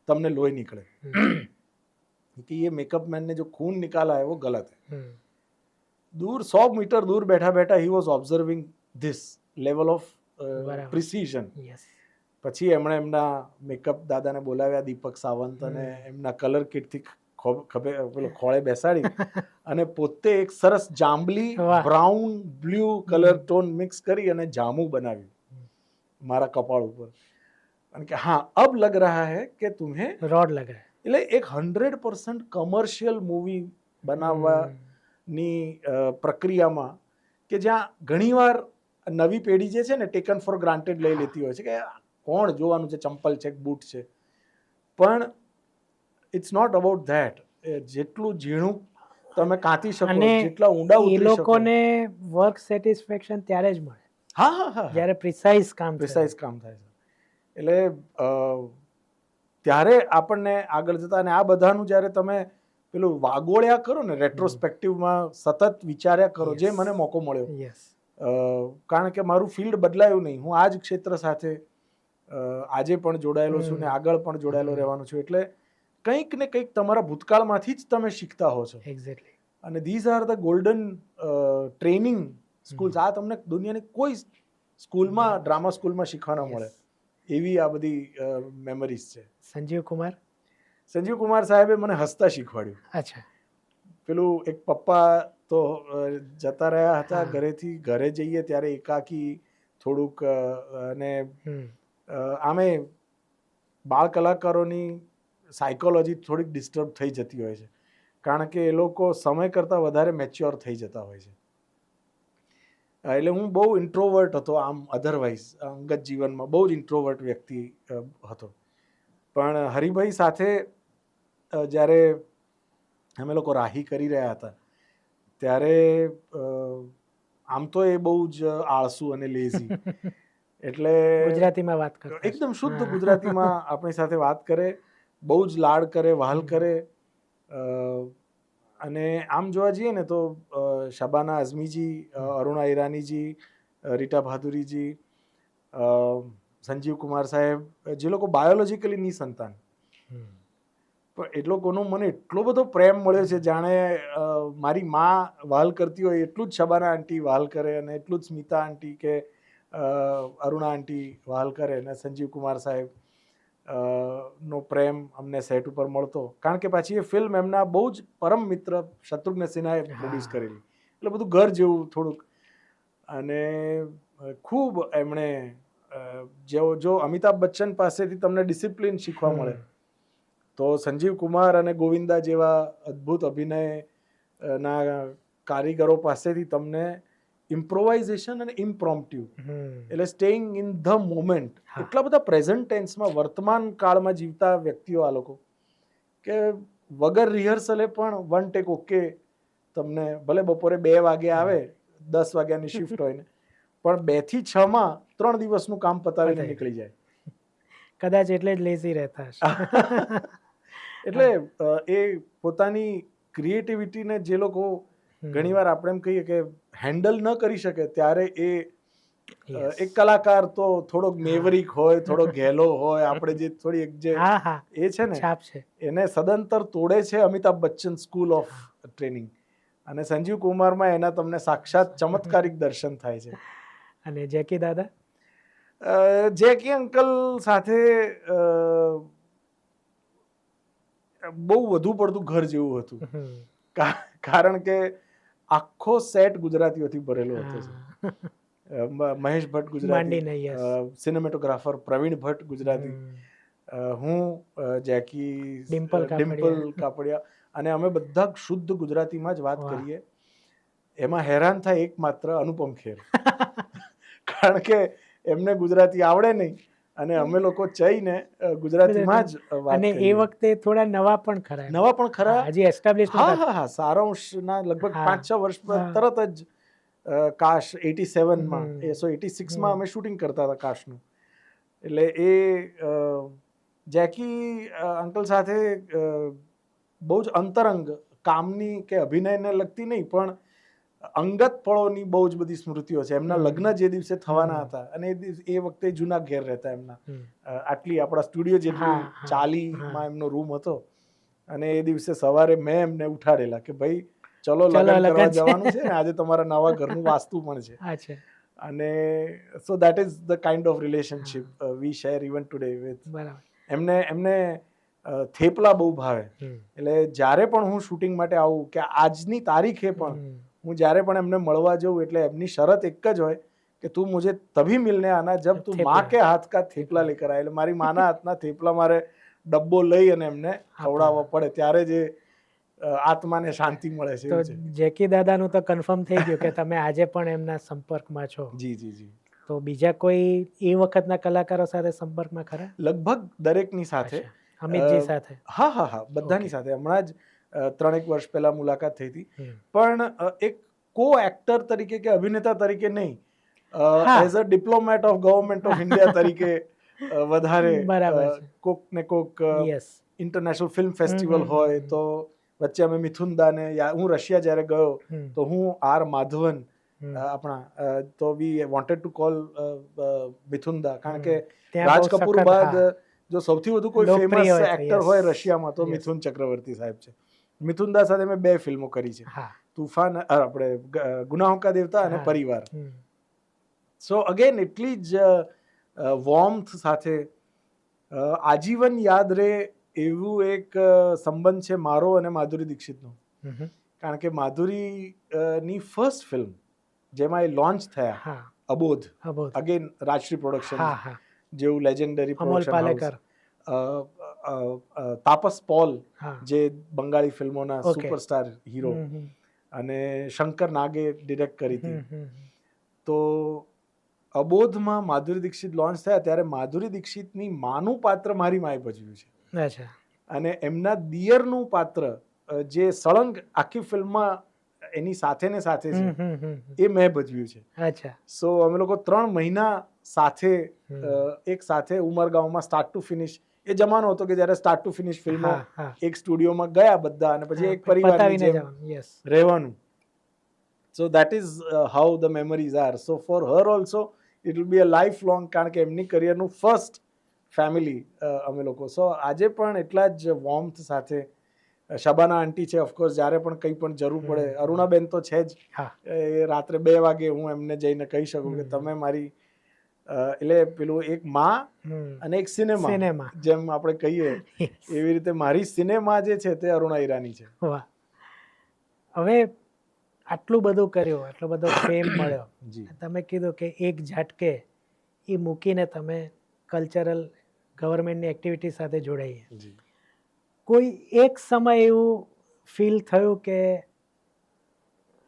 તમને લોહી निकले. હમ. कि ये मेकअप मैन ने जो खून निकाला है वो गलत है. હમ. दूर 100 मीटर दूर बैठा बैठा he was observing this level of બરાબર. પ્રિસિઝન. યસ. પછી એમણે એમના મેકઅપ દાદાને બોલાવ્યા, દીપક સાવંત, અને એમના કલર કિટથી પેલો ખોળે બેસાડી અને પોતે એક સરસ જાંબલી વાહ. Brown blue colour tone mix કરી અને જામું બનાવ્યું મારા કપાળ ઉપર. અને કે હા અબ લગ રહા હૈ કે તુમ્હે રોડ લગાય. એટલે એક 100% કમર્શિયલ મૂવી બનાવવાની પ્રક્રિયામાં, કે જ્યાં ઘણીવાર નવી પેઢી જે છે ને ટેકન ફોર ગ્રાન્ટેડ લઈ લેતી હોય છે કે કોણ જોવાનું છે, ચંપલ છે, બૂટ છે. પણ ઇટ્સ નોટ અબાઉટ ધેટ. જેટલું ઝીણું તમે કાંતી શકો, અને જેટલા ઊંડા એ ઉતરી શકો. લોકોને વર્ક સેટિસ્ફેક્શન ત્યારે જ મળે હા હા હા, જ્યારે પ્રિસાઇઝ કામ થાય. પ્રિસાઇઝ કામ થાય છે. એટલે ત્યારે આપણને આગળ જતા, અને આ બધાનું જ્યારે તમે પેલું વાગોળ્યા કરો ને, રેટ્રોસ્પેક્ટિવમાં સતત વિચાર્યા કરો, જે મને મોકો મળ્યો. યસ. કારણ કે મારું ફિલ્ડ બદલાયું નહીં, હું આ જ ક્ષેત્ર સાથે આજે પણ જોડાયેલો છું ને આગળ પણ જોડાયેલો રહેવાનો છું. એટલે કંઈક ને કંઈક તમારા ભૂતકાળમાંથી જ તમે શીખતા હો છો. એક્ઝેક્ટલી. અને these are the golden training schools. આ તમને દુનિયાની કોઈ સ્કૂલમાં, ડ્રામા સ્કૂલમાં શીખવા ન મળે એવી આ બધી મેમરીઝ છે. સંજીવ કુમાર. સંજીવ કુમાર સાહેબે મને હસતા શીખવાડ્યું. અચ્છા. પેલું એક પપ્પા તો જતા રહ્યા હતા હા. ઘરેથી. ઘરે જઈએ ત્યારે એકાકી થોડુંક અને હમ. આમે બાળ કલાકારોની સાયકોલોજી થોડીક ડિસ્ટર્બ થઈ જતી હોય છે, કારણ કે એ લોકો સમય કરતાં વધારે મેચ્યોર થઈ જતા હોય છે. એટલે હું બહુ ઇન્ટ્રોવર્ટ હતો આમ, અધરવાઇઝ અંગત જીવનમાં બહુ જ ઇન્ટ્રોવર્ટ વ્યક્તિ હતો. પણ હરિભાઈ સાથે જ્યારે અમે લોકો રાહી કરી રહ્યા હતા ત્યારે આમ તો એ બહુ જ આળસુ અને લેઝી, એટલે ગુજરાતીમાં વાત કરતા એકદમ હશે. શુદ્ધ હા. ગુજરાતીમાં આપણી સાથે વાત કરે, બહુ જ લાડ કરે, વહાલ કરે. અને આમ જોવા જઈએ ને તો શબાના આઝમીજી, અરુણા ઈરાનીજી, રીટા ભાદુરીજી, સંજીવ કુમાર સાહેબ, જે લોકો બાયોલોજીકલી નિસંતાન, પણ એ લોકોનો મને એટલો બધો પ્રેમ મળ્યો છે, જાણે મારી માં વહાલ કરતી હોય એટલું જ શબાના આંટી વહાલ કરે, અને એટલું જ સ્મિતા આંટી કે અરુણા આંટી વહાલ કરે, અને સંજીવ કુમાર સાહેબ નો પ્રેમ અમને સેટ ઉપર મળતો. કારણ કે પાછી એ ફિલ્મ એમના બહુ જ પરમ મિત્ર શત્રુઘ્ન સિન્હાએ પ્રોડ્યુસ કરેલી, એટલે બધું ઘર જેવું થોડુંક. અને ખૂબ એમણે જો અમિતાભ બચ્ચન પાસેથી તમને ડિસિપ્લિન શીખવા મળે, તો સંજીવ કુમાર અને ગોવિંદા જેવા અદ્ભુત અભિનય ના કારીગરો પાસેથી તમને ઇમ્પ્રોવાઇઝેશન અને ઇમ્પ્રોમ્પ્ટ્યુ, એટલે સ્ટેઇંગ ઇન ધ મોમેન્ટ, એટલા બધા પ્રેઝન્ટ ટેન્સમાં વર્તમાન કાળમાં જીવતા વ્યક્તિઓ આ લોકો, કે વગર રિહર્સલે પણ વન ટેક ઓકે તમને, ભલે બપોરે 2 વાગે આવે, 10 વાગ્યાની શિફ્ટ હોય ને, પણ 2 થી 6 માં 3 દિવસનું કામ પતાવીને નીકળી જાય. કદાચ એટલે જ લેઝી રહેતા હશે. એટલે એ પોતાની ક્રિએટિવિટીને જે લોકો ઘણીવાર આપણે એમ કહીએ કે હેન્ડલ ન કરી શકે, ત્યારે એક કલાકાર તો થોડોક મેવરિક હોય, થોડો ઘેલો હોય, આપણે જે થોડી જે એ છે ને એને સદંતર તોડે છે Amitabh Bachchan school of training. અને સંજીવ કુમારમાં એના તમને સાક્ષાત ચમત્કારિક દર્શન થાય છે. અને જેકી દાદા? જેકી અંકલ સાથે બહુ વધુ પડતું ઘર જેવું હતું, કારણ કે આખો સેટ ગુજરાતીઓથી ભરેલો હતો. મહેશ ભટ્ટ ગુજરાતી, સિનેમેટોગ્રાફર પ્રવીણ ભટ્ટ ગુજરાતી, હું જેકી, ડિમ્પલ કાપડિયા, અને અમે બધા શુદ્ધ ગુજરાતીમાં જ વાત કરીએ. એમાં હેરાન થાય એકમાત્ર અનુપમ ખેર, કારણ કે એમને ગુજરાતી આવડે નહીં, અને અમે લોકો જઈને ગુજરાતીમાં જ વાત કરીએ. અને એ વખતે થોડા નવા પણ ખરા, હજી એસ્ટાબ્લિશ નહોતા. હા, સારાંશના લગભગ 5-6 વર્ષ તરત જ કાશ 87માં, 86માં અમે શૂટિંગ કરતા હતા કાશનું. એટલે એ જેકી અંકલ સાથે બહુ જ અંતરંગ, કામની કે અભિનયને લગતી નહીં, પણ અંગત પળોની બહુ જ બધી સ્મૃતિઓ છે. એમના લગ્ન જે દિવસે થવાના હતા, અને એ વખતે જૂના ઘેર રહેતા એમના, આટલી આપણા સ્ટુડિયો જેટલી 40માં એમનો રૂમ હતો, અને એ દિવસે સવારે મેં એમને ઉઠાડેલા કે ભાઈ ચલો લગ્ન કરવા જવાનું છે ને, આજે તમારા નવા ઘરનું વાસ્તુ પણ છે. અને સો that is the kind of relationship V share even today with. એમને થેપલા બહુ ભાવે, એટલે જ્યારે પણ હું શૂટિંગ માટે આવું, કે આજની તારીખે પણ હું જ્યારે પણ એમને મળવા જાઉં, એટલે એમની શરત એક જ હોય કે તું મુझे તભી મિલને આના જબ તું માँ કે હાથ કા થેપલા લેકર આए. એટલે મારી માના હાથના થેપલા મારે ડબ્બો લઈ અને એમને ખવડાવવા પડે, ત્યારે જે આત્માને શાંતિ મળે છે. તો જેકી દાદાનું તો કન્ફર્મ થઈ ગયું કે તમે આજે પણ એમના સંપર્કમાં છો. જી. તો બીજા કોઈ એ વખતના કલાકારો સાથે સંપર્કમાં ખરા? લગભગ દરેકની સાથે. અમિતજી સાથે? હા, બધાની સાથે. હમણાં જ 3-1 વર્ષ પહેલા મુલાકાત થઈ હતી, પણ એક કો એક્ટર તરીકે કે અભિનેતા તરીકે નહીં, as a diplomat of government of India તરીકે વધારે. કોક ને કોક ઇન્ટરનેશનલ ફિલ્મ ફેસ્ટિવલ હોય તો વચ્ચે અમે મિથુનદાને, હું રશિયા જ્યારે ગયો તો હું આર માધવન આપણા, તો વી વોન્ટેડ ટુ કોલ મિથુનદા, કારણ કે રાજ કપૂર બાદ જો સૌથી વધુ કોઈ ફેમસ એક્ટર હોય રશિયામાં તો મિથુન ચક્રવર્તી સાહેબ છે. મિથુનદા સાથે મેં 2 ફિલ્મો કરી છે, તૂફાન, આપણે ગુનાહોं का देवता અને પરિવાર. સો અગેન એટલી જ વોર્મથ સાથે આજીવન યાદ રહે એવું એક સંબંધ છે મારો અને માધુરી દીક્ષિતનો, કારણ કે માધુરી ની ફર્સ્ટ ફિલ્મ જેમાં એ લોન્ચ થયા, હા અબોધ, અબોધ. અગેન રાજશ્રી પ્રોડક્શન હા હા જેવું legendary Amol production Palekar. House, Tapas Paul હા જે બંગાળી ફિલ્મોના Okay. સુપરસ્ટાર હીરો, અને શંકર નાગે ડિરેક્ટ કરી હતી. તો અબોધમાં માધુરી દીક્ષિત લોન્ચ થયા ત્યારે માધુરી દીક્ષિતની માનું પાત્ર મારી માએ ભજવ્યું છે, અચ્છા અને એમના દિયરનું પાત્ર જે સળંગ આખી ફિલ્મમાં એની સાથે ને સાથે છે એ મેં ભજવ્યું છે. અચ્છા સો અમે લોકો 3 મહિના સાથે હમ. એક સાથે ઉમરગાંવમાં સ્ટાર્ટ ટુ ફિનિશ, એ જમાનો હતો કે જ્યારે સ્ટાર્ટ ટુ ફિનિશ ફિલ્મો હા હા એક સ્ટુડિયોમાં ગયા બધા અને પછી હા, એક પરિવારની પતાવીને જેમ જવાનું. યસ રહેવાનું. So that is how the memories are. So for her also it will be a life long, કારણ કે એમની કરિયરનું ફર્સ્ટ ફેમિલી અમે લોકો. સો આજે પણ એટલા જ વોર્મથ સાથે શબાના આંટી છે, ઓફકોર્સ જ્યારે પણ કંઈ પણ જરૂર પડે, અરુણાબેન તો છે જ, હા એ રાત્રે 2 વાગે હું એમને જઈને કહી શકું કે તમે મારી એટલે પેલું એક માં અને એક સિનેમા, સિનેમા. જેમ આપણે કહીએ એવી રીતે મારી સિનેમા જે છે તે અરુણા ઈરાની છે. વાહ. હવે આટલું બધું કર્યું, આટલો બધો ફેમ મળ્યો, જી તમે કીધું કે એક ઝટકે એ મૂકીને તમે કલ્ચરલ ગવર્મેન્ટની એક્ટિવિટી સાથે જોડાઈએ. જી કોઈ એક સમય એવું ફીલ થયું કે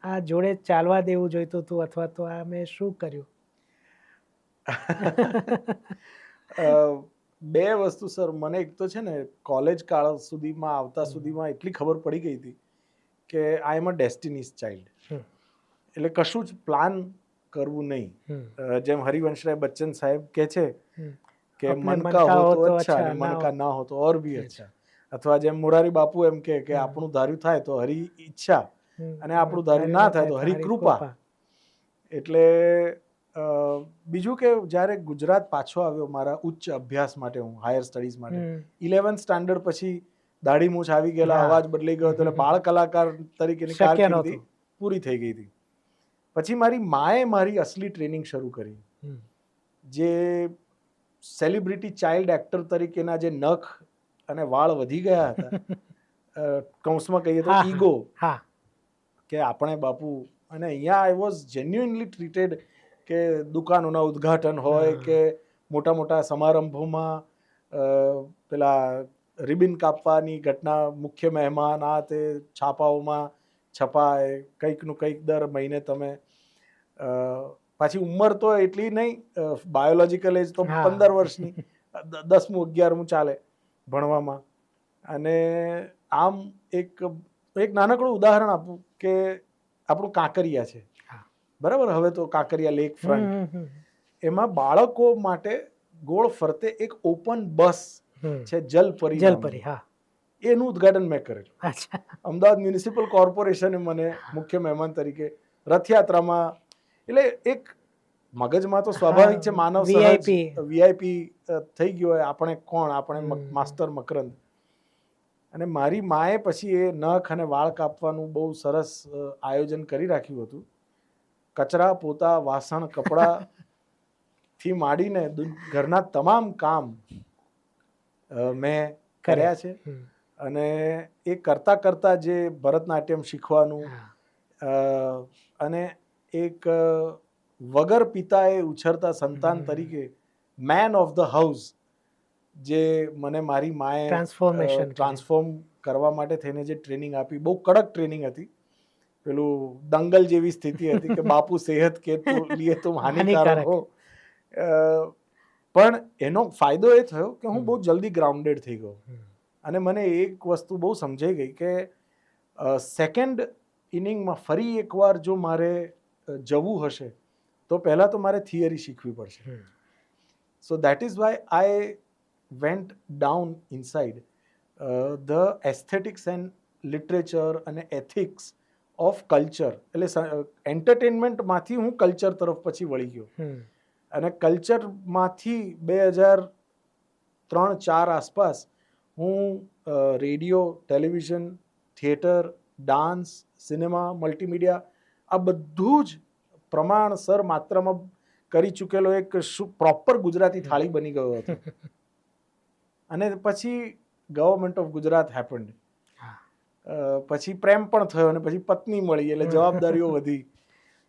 આ જોડે ચાલવા દેવું જોઈતું હતું, અથવા તો આ મેં શું કર્યું? બે વસ્તુ સર, મને એક તો છે ને કોલેજ કાળ સુધીમાં આવતા સુધીમાં એટલી ખબર પડી ગઈ હતી કે આઈ એમ અ ડેસ્ટિનીઝ ચાઇલ્ડ. એટલે કશું જ પ્લાન કરવું નહીં. જેમ હરિવંશરાય બચ્ચન સાહેબ કહે છે કે મન કા હો તો અચ્છા અને મન કા ના હો તો ઓર ભી અચ્છા. અથવા જેમ મોરારી બાપુ એમ કે આપણું ધાર્યું થાય તો હરી ઈચ્છા, અને આપણું ધાર્યું ના થાય તો હરી કૃપા. એટલે બીજું કે જ્યારે ગુજરાત પાછો આવ્યો મારા ઉચ્ચ અભ્યાસ માટે, હું હાયર સ્ટડીઝ માટે 11th સ્ટાન્ડર્ડ પછી દાઢી મૂછ આવી ગયેલા, અવાજ બદલાઈ ગયો હતો, એટલે બાળ કલાકાર તરીકેની કારકિર્દી પૂરી થઈ ગઈ હતી. પછી મારી માએ મારી અસલી ટ્રેનિંગ શરૂ કરી, જે સેલિબ્રિટી ચાઇલ્ડ એક્ટર તરીકેના જે નખ અને વાળ વધી ગયા હતા, કૌંસમાં કહીએ તો ઈગો, કે આપણે બાપુ, અને અહીંયા આઈ વોઝ જેન્યુઇનલી ટ્રીટેડ, કે દુકાનોના ઉદ્ઘાટન હોય કે મોટા મોટા સમારંભોમાં પેલા રિબિન કાપવાની ઘટના, મુખ્ય મહેમાન, આ તે છાપાઓમાં છપાય, કંઈકનું કંઈક દર મહિને તમે પાછી ઉંમર તો એટલી નહીં, બાયોલોજિકલ એજ તો 15 વર્ષની, 10મું 11મું ચાલે ભણવામાં. અને આમ એક નાનકડું ઉદાહરણ આપું કે આપણું કાંકરિયા છે, બરાબર, હવે તો કાંકરિયા લેક ફ્રન્ટ, એમાં બાળકો માટે ગોળ ફરતે એક ઓપન બસ છે, જલપરી, એનું ઉદ્ઘાટન મેં કરેલું. અમદાવાદ મ્યુનિસિપલ કોર્પોરેશને મને મુખ્ય મહેમાન તરીકે રથયાત્રામાં, એટલે એક મગજમાં તો સ્વાભાવિક છે, માનવ સહજ વીઆઈપી થઈ ગયો હોય, આપણે કોણ, આપણે માસ્ટર મકરંદ. અને મારી માએ પછી એ નખ અને વાળ કાપવાનું બહુ સરસ આયોજન કરી રાખ્યું હતું. કચરા પોતા વાસણ કપડાં થી માંડીને ઘરના તમામ કામ મેં કર્યા છે. અને એ કરતા કરતા જે ભરતનાટ્યમ શીખવાનું, અને એક વગર પિતાએ ઉછરતા સંતાન તરીકે મેન ઓફ ધ હાઉસ, જે મને મારી માએ ટ્રાન્સફોર્મ કરવા માટે થઈને જે ટ્રેનિંગ આપી, બહુ કડક ટ્રેનિંગ હતી. પેલું દંગલ જેવી સ્થિતિ હતી કે બાપુ સેહત કે લીએ તુમ હાનિકારક હો. પણ એનો ફાયદો એ થયો કે હું બહુ જલ્દી ગ્રાઉન્ડેડ થઈ ગયો, અને મને એક વસ્તુ બહુ સમજાઈ ગઈ કે સેકન્ડ ઇનિંગમાં ફરી એકવાર જો મારે જવું હશે તો પહેલાં તો મારે થિયરી શીખવી પડશે. So that is why I went down inside the aesthetics and literature અને એથિક્સ ઓફ કલ્ચર. એટલે એન્ટરટેનમેન્ટમાંથી હું કલ્ચર તરફ પછી વળી ગયો, અને કલ્ચરમાંથી 2003-04 આસપાસ હું radio, television, theatre, dance, cinema, multimedia, આ બધું જ પ્રમાણસર માત્રામાં કરી ચૂકેલો એક પ્રોપર ગુજરાતી થાળી બની ગયો હતો. અને પછી ગવર્મેન્ટ ઓફ ગુજરાત હેપન્ડ, પછી પ્રેમ પણ થયો અને પછી પત્ની મળી એટલે જવાબદારીઓ વધી,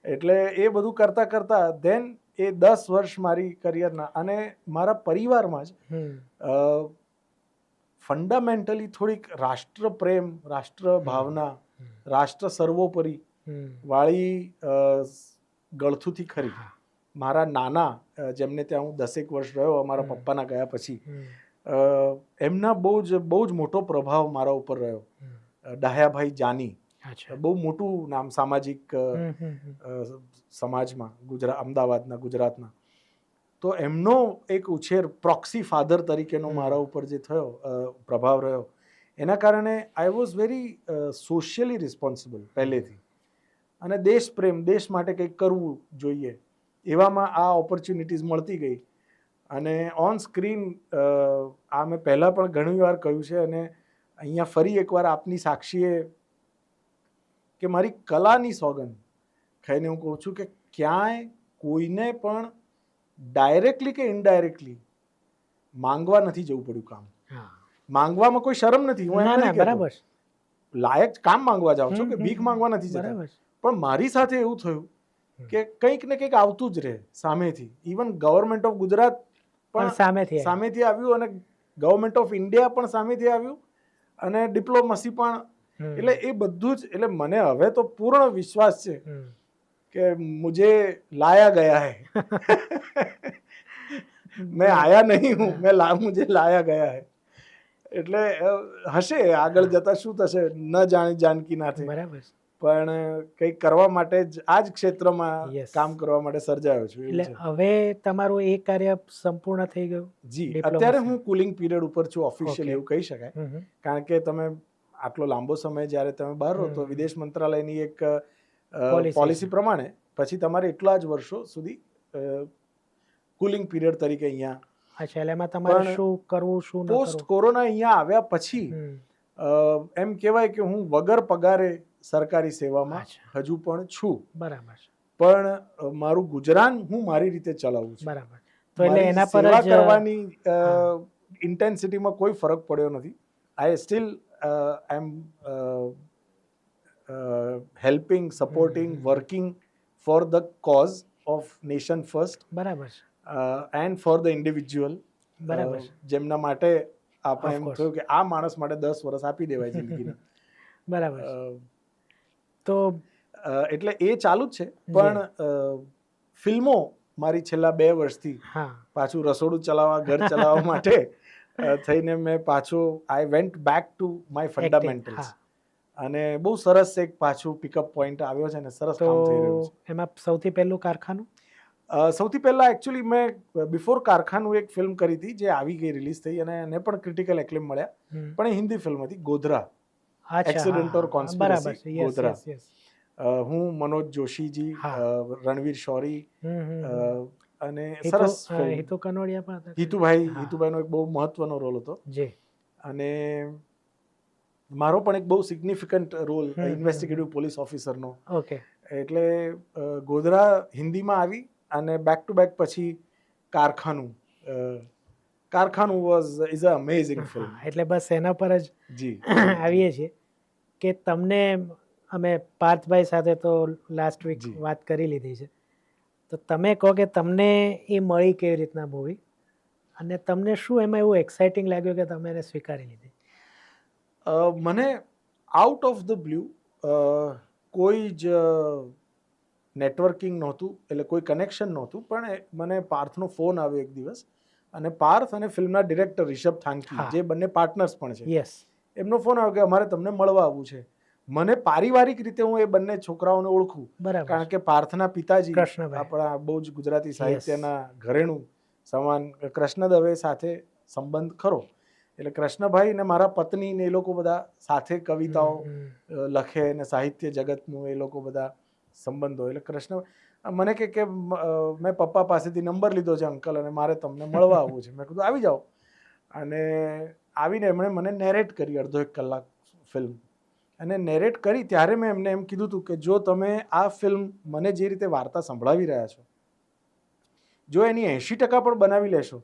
એટલે એ બધું કરતા કરતા ધેન એ 10 વર્ષ મારી કરિયરના અને મારા પરિવારમાં જ ફંડામેન્ટલી થોડીક રાષ્ટ્ર પ્રેમ, રાષ્ટ્ર ભાવના, રાષ્ટ્ર સર્વોપરી વાળી ગળથુથી ખરી. મારા નાના જેમને ત્યાં હું 10 વર્ષ રહ્યો અમારા પપ્પાના ગયા પછી, એમના બહુ જ મોટો પ્રભાવ મારા ઉપર રહ્યો. ડાહ્યાભાઈ જાની, બહુ મોટું નામ સામાજિક સમાજમાં અમદાવાદના, ગુજરાતના. તો એમનો એક ઉછેર પ્રોક્સી ફાધર તરીકેનો મારા ઉપર જે થયો પ્રભાવ રહ્યો, એના કારણે I was very socially responsible પહેલેથી, અને દેશ પ્રેમ, દેશ માટે કંઈક કરવું જોઈએ એવામાં આ ઓપોર્ચ્યુનિટીઝ મળતી ગઈ. અને ઓન સ્ક્રીન આ મેં પહેલાં પણ ઘણી વાર કહ્યું છે અને અહીંયા ફરી એકવાર આપની સાક્ષીએ કે મારી કલાની સોગંદ ખાઈને હું કહું છું કે ક્યાંય કોઈને પણ ડાયરેક્ટલી કે ઇનડાયરેક્ટલી માંગવા નથી જવું પડ્યું કામ. માંગવામાં કોઈ શરમ નથી, હું એમ નથી કહેતો. લાયક કામ માંગવા જાઉં છું કે ભીખ માંગવા નથી જતા, પણ મારી સાથે એવું થયું કે કંઈક ને કંઈક આવતું જ રહે સામેથી. ઇવન ગવર્મેન્ટ ઓફ ગુજરાત પણ સામેથી આવ્યું અને ગવર્મેન્ટ ઓફ ઇન્ડિયા પણ સામેથી આવ્યું અને ડિપ્લોમસી પણ. એટલે એ બધું જ, એટલે મને હવે તો પૂર્ણ વિશ્વાસ છે કે મુझे લાયા ગયા હૈ. મેં આયા નહીં હું, મુझे લાયા ગયા હૈ. એટલે હશે આગળ જતા શું થશે ન જાણી જાનકી નાથે, પણ કંઈક કરવા માટે જ આ જ ક્ષેત્રમાં કામ કરવા માટે સર્જાયો છું. એટલે હવે તમારું એ કાર્ય સંપૂર્ણ થઈ ગયું? જી, અત્યારે હું કુલિંગ પીરિયડ ઉપર છું ઓફિશિયલી, એવું કહી શકાય. કારણ કે તમે આટલો લાંબો સમય જ્યારે તમે બહાર રહો તો વિદેશ મંત્રાલયની એક પોલિસી પ્રમાણે પછી તમારે એટલા જ વર્ષો સુધી કુલિંગ પીરિયડ તરીકે અહીંયા. અચ્છા, એટલે એમાં તમારે શું કરવું, શું ન કરવું? પોસ્ટ કોરોના અહીંયા આવ્યા પછી એમ કહેવાય કે હું વગર પગારે સરકારી સેવામાં હજુ પણ છું. બરાબર. પણ મારું ગુજરાન હું મારી રીતે ચલાવું છું. બરાબર. તો એટલે એના પર સેવા કરવાની ઇન્ટેન્સિટીમાં કોઈ ફરક પડ્યો નથી. I still I am helping, supporting, working for the cause of nation first. બરાબર. And for the individual. બરાબર. જેમના માટે આપણે એમ થયું કે આ માણસ માટે 10 વર્ષ આપી દેવાય જિંદગીના. બરાબર. તો એટલે એ ચાલુ જ છે. પણ ફિલ્મો મારી છેલ્લા 2 વર્ષથી પાછું રસોડું ચલાવવા, ઘર ચલાવવા માટે થઈને મેં પાછું I went back to my fundamentals. અને બહુ સરસ એક પાછું પિકઅપ પોઈન્ટ આવ્યો છે ને સરસ કામ થઈ રહ્યું છે. એમાં સૌથી પહેલું કારખાનું? સૌથી પહેલા એકચ્યુઅલી મેં બિફોર કારખાનું એક ફિલ્મ કરી હતી જે આવી ગઈ, રિલીઝ થઈ અને એને પણ ક્રિટિકલ એક્લેમ મળ્યા, પણ એ હિન્દી ફિલ્મ હતી, ગોધરા, એક્સિડન્ટ ઓર કોન્સ્પિરસી, ગોધરા. હું, મનોજ જોશીજી, રણવીર શોરી અને સરસ હિતુ કનોડિયા પણ હતા. હિતુભાઈનો એક બહુ મહત્વનો રોલ હતો. અને મારો પણ એક બહુ સિગ્નિફિકન્ટ રોલ ઇન્વેસ્ટિગેટિવ પોલીસ ઓફિસરનો. એટલે ગોધરા હિન્દીમાં આવી અને બેક ટુ બેક પછી કારખાનું ઇઝ અ અમેઝિંગ ફિલ્મ. એટલે બસ એના પર જ આવીએ છીએ કે તમને અમે પાર્થભાઈ સાથે તો લાસ્ટ વીક વાત કરી લીધી છે, તો તમે કહો કે તમને એ મળી કેવી રીતના મૂવી, અને તમને શું એમાં એવું એક્સાઇટિંગ લાગ્યું કે તમે એને સ્વીકારી લીધી? મને આઉટ ઓફ ધ બ્લુ કોઈ જ નેટવર્કિંગ નહોતું, એટલે કોઈ કનેક્શન નહોતું, પણ મને પાર્થનો ફોન આવ્યો એક દિવસ, અને પાર્થ અને ફિલ્મના ડિરેક્ટર રિષભ થાંકી, જે બંને પાર્ટનર્સ પણ છે, એમનો ફોન આવ્યો કે અમારે તમને મળવા આવવું છે. મને પારિવારિક રીતે હું એ બંને છોકરાઓને ઓળખું, કારણ કે પાર્થના પિતાજી આપણા બહુ જ ગુજરાતી સાહિત્યના ઘરેણું સમાન કૃષ્ણ દવે સાથે સંબંધ ખરો. એટલે કૃષ્ણભાઈ ને મારા પત્ની ને એ લોકો બધા સાથે કવિતાઓ લખે ને સાહિત્ય જગતનું એ લોકો બધા સંબંધો. એટલે કૃષ્ણ મને કે મેં પપ્પા પાસેથી નંબર લીધો છે અંકલ, અને મારે તમને મળવા આવવું છે. મેં કીધું આવી જાઓ. અને આવીને એમણે મને નેરેટ કરી અડધો 1 કલાક ફિલ્મ. અને નેરેટ કરી ત્યારે મેં એમને એમ કીધું હતું કે જો તમે આ ફિલ્મ મને જે રીતે વાર્તા સંભળાવી રહ્યા છો, જો એની 80% પણ બનાવી લેશો